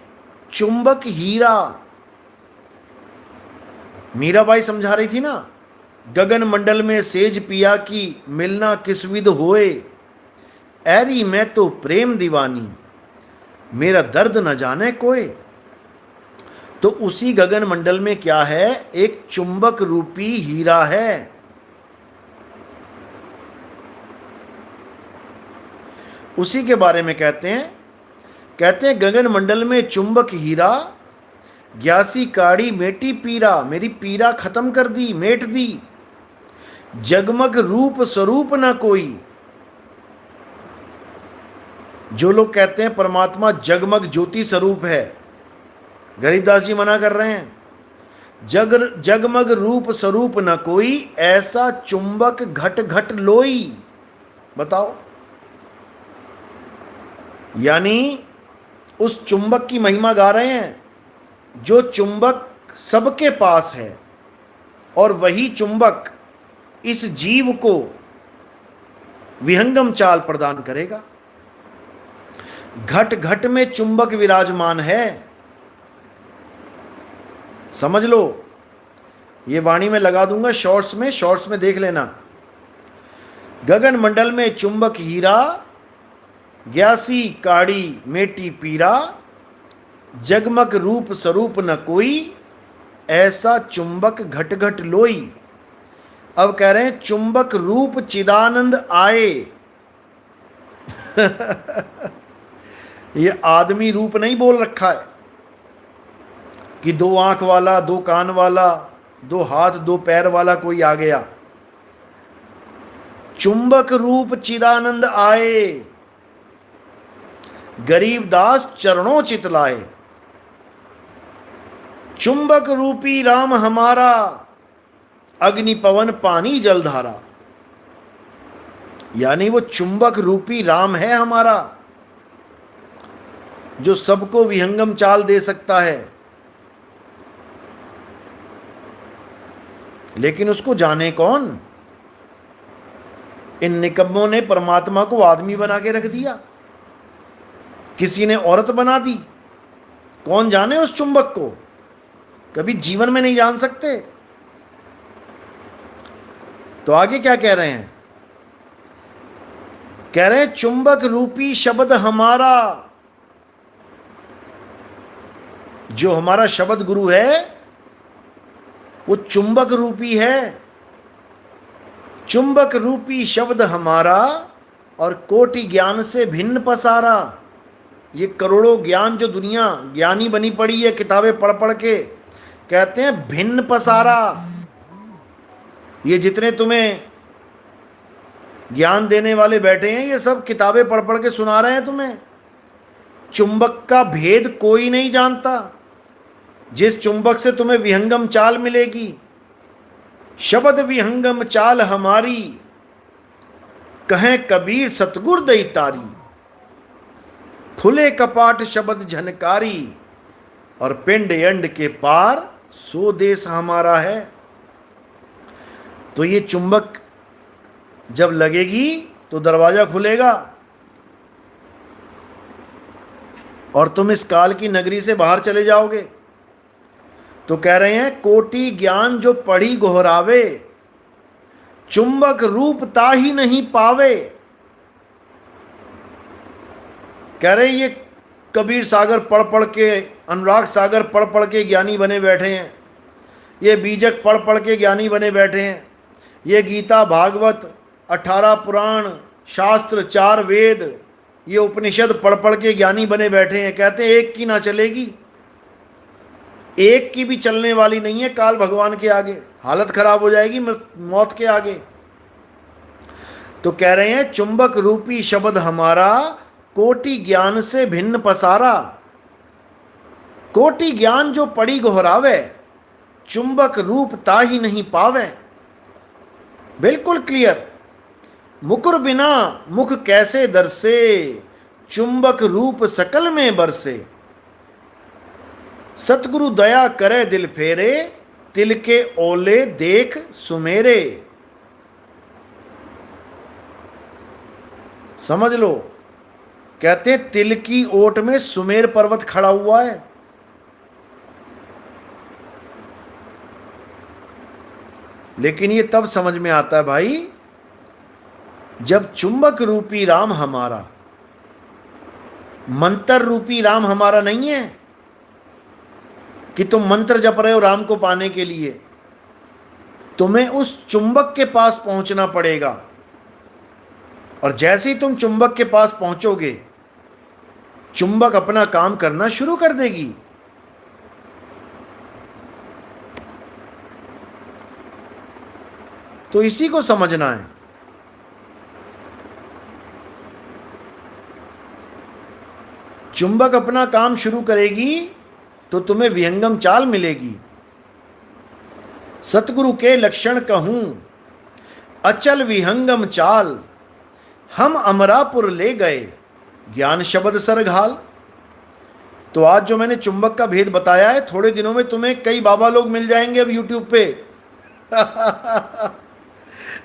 चुंबक हीरा, मीराबाई समझा रही थी ना, गगन मंडल में सेज पिया की मिलना किस विध होए, ऐरी मैं तो प्रेम दीवानी मेरा दर्द न जाने कोई। तो उसी गगन मंडल में क्या है? एक चुंबक रूपी हीरा है। उसी के बारे में कहते हैं गगन मंडल में चुंबक हीरा, ग्यासी काड़ी मेटी पीरा, मेरी पीरा खत्म कर दी, मेट दी। जगमग रूप स्वरूप ना कोई। जो लोग कहते हैं परमात्मा जगमग ज्योति स्वरूप है, गरीबदास जी मना कर रहे हैं। जगमग रूप स्वरूप न कोई, ऐसा चुंबक घट घट लोई। बताओ, यानी उस चुंबक की महिमा गा रहे हैं जो चुंबक सबके पास है, और वही चुंबक इस जीव को विहंगम चाल प्रदान करेगा। घट घट में चुंबक विराजमान है। समझ लो, ये वाणी में लगा दूंगा शॉर्ट्स में देख लेना। गगन मंडल में चुंबक हीरा, ग्यासी काड़ी मेटी पीरा, जगमग रूप स्वरूप न कोई, ऐसा चुंबक घट घट लोई। अब कह रहे हैं चुंबक रूप चिदानंद आए। ये आदमी रूप नहीं बोल रखा है कि 2 आंख वाला, 2 कान वाला, 2 हाथ 2 पैर वाला कोई आ गया। चुंबक रूप चिदानंद आए, गरीबदास चरणों चित लाए। चुंबक रूपी राम हमारा, अग्नि पवन पानी जलधारा। यानी वो चुंबक रूपी राम है हमारा, जो सबको विहंगम चाल दे सकता है। लेकिन उसको जाने कौन? इन निकम्मों ने परमात्मा को आदमी बना के रख दिया, किसी ने औरत बना दी। कौन जाने उस चुंबक को? कभी जीवन में नहीं जान सकते। तो आगे क्या कह रहे हैं? कह रहे हैं चुंबक रूपी शब्द हमारा। जो हमारा शब्द गुरु है वो चुंबक रूपी है। चुंबक रूपी शब्द हमारा, और कोटि ज्ञान से भिन्न पसारा। ये करोड़ों ज्ञान जो दुनिया ज्ञानी बनी पड़ी है, किताबें पढ़ पढ़ के, कहते हैं भिन्न पसारा। ये जितने तुम्हें ज्ञान देने वाले बैठे हैं, ये सब किताबें पढ़ पढ़ के सुना रहे हैं तुम्हें। चुंबक का भेद कोई नहीं जानता। जिस चुंबक से तुम्हें विहंगम चाल मिलेगी, शब्द विहंगम चाल हमारी, कहें कबीर सतगुर दई तारी। खुले कपाट शब्द झनकारी, और पिंड यंड के पार सो देश हमारा है। तो ये चुंबक जब लगेगी तो दरवाजा खुलेगा, और तुम इस काल की नगरी से बाहर चले जाओगे। तो कह रहे हैं कोटि ज्ञान जो पढ़ी गोहरावे, चुंबक रूप ताही नहीं पावे। कह रहे हैं ये कबीर सागर पढ़ पढ़ के, अनुराग सागर पढ़ पढ़ के ज्ञानी बने बैठे हैं। ये बीजक पढ़ पढ़ के ज्ञानी बने बैठे हैं। ये गीता भागवत 18 पुराण शास्त्र 4 वेद, ये उपनिषद पढ़ पढ़ के ज्ञानी बने बैठे हैं। कहते हैं एक की ना चलेगी, एक की भी चलने वाली नहीं है काल भगवान के आगे। हालत खराब हो जाएगी मौत के आगे। तो कह रहे हैं चुंबक रूपी शब्द हमारा, कोटि ज्ञान से भिन्न पसारा। कोटि ज्ञान जो पड़ी गोहरावे, चुंबक रूप ताही नहीं पावे। बिल्कुल क्लियर। मुकुर बिना मुख कैसे दरसे, चुंबक रूप सकल में बरसे। सतगुरु दया करे दिल फेरे, तिल के ओले देख सुमेरे। समझ लो, कहते हैं तिल की ओट में सुमेर पर्वत खड़ा हुआ है। लेकिन ये तब समझ में आता है भाई, जब चुंबक रूपी राम हमारा, मंत्र रूपी राम हमारा नहीं है कि तुम मंत्र जप रहे हो राम को पाने के लिए। तुम्हें उस चुंबक के पास पहुंचना पड़ेगा, और जैसे ही तुम चुंबक के पास पहुंचोगे, चुंबक अपना काम करना शुरू कर देगी। तो इसी को समझना है। चुंबक अपना काम शुरू करेगी तो तुम्हें विहंगम चाल मिलेगी। सतगुरु के लक्षण कहूं अचल विहंगम चाल, हम अमरापुर ले गए ज्ञान शब्द सरघाल। तो आज जो मैंने चुंबक का भेद बताया है, थोड़े दिनों में तुम्हें कई बाबा लोग मिल जाएंगे अब यूट्यूब पे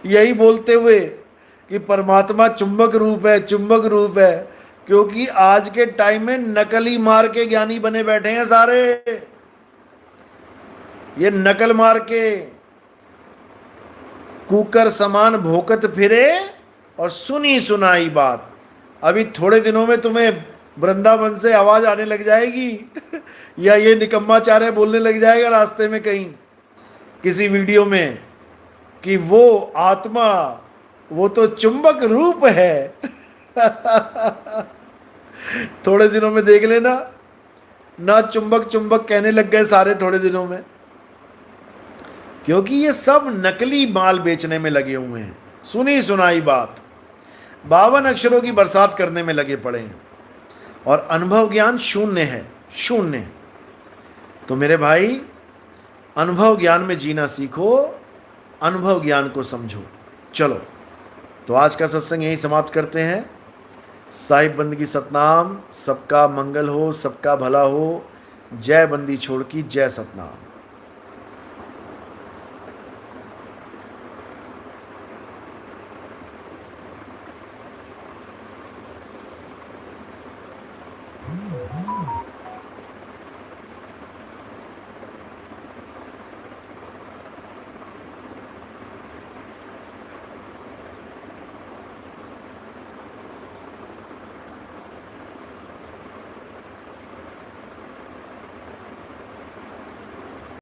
यही बोलते हुए कि परमात्मा चुंबक रूप है, चुंबक रूप है। क्योंकि आज के टाइम में नकली मार के ज्ञानी बने बैठे हैं सारे। ये नकल मार के कुकर समान भोकत फिरे और सुनी सुनाई बात। अभी थोड़े दिनों में तुम्हें वृंदावन से आवाज आने लग जाएगी या ये निकम्माचार्य बोलने लग जाएगा रास्ते में कहीं किसी वीडियो में कि वो आत्मा, वो तो चुंबक रूप है थोड़े दिनों में देख लेना ना, चुंबक चुंबक कहने लग गए सारे थोड़े दिनों में। क्योंकि ये सब नकली माल बेचने में लगे हुए हैं, सुनी सुनाई बात, 52 अक्षरों की बरसात करने में लगे पड़े हैं, और अनुभव ज्ञान शून्य है, शून्य। तो मेरे भाई, अनुभव ज्ञान में जीना सीखो, अनुभव ज्ञान को समझो। चलो, तो आज का सत्संग यहीं समाप्त करते हैं। साहिब बंदगी सतनाम, सबका मंगल हो, सबका भला हो। जय बंदी छोड़ की, जय सतनाम।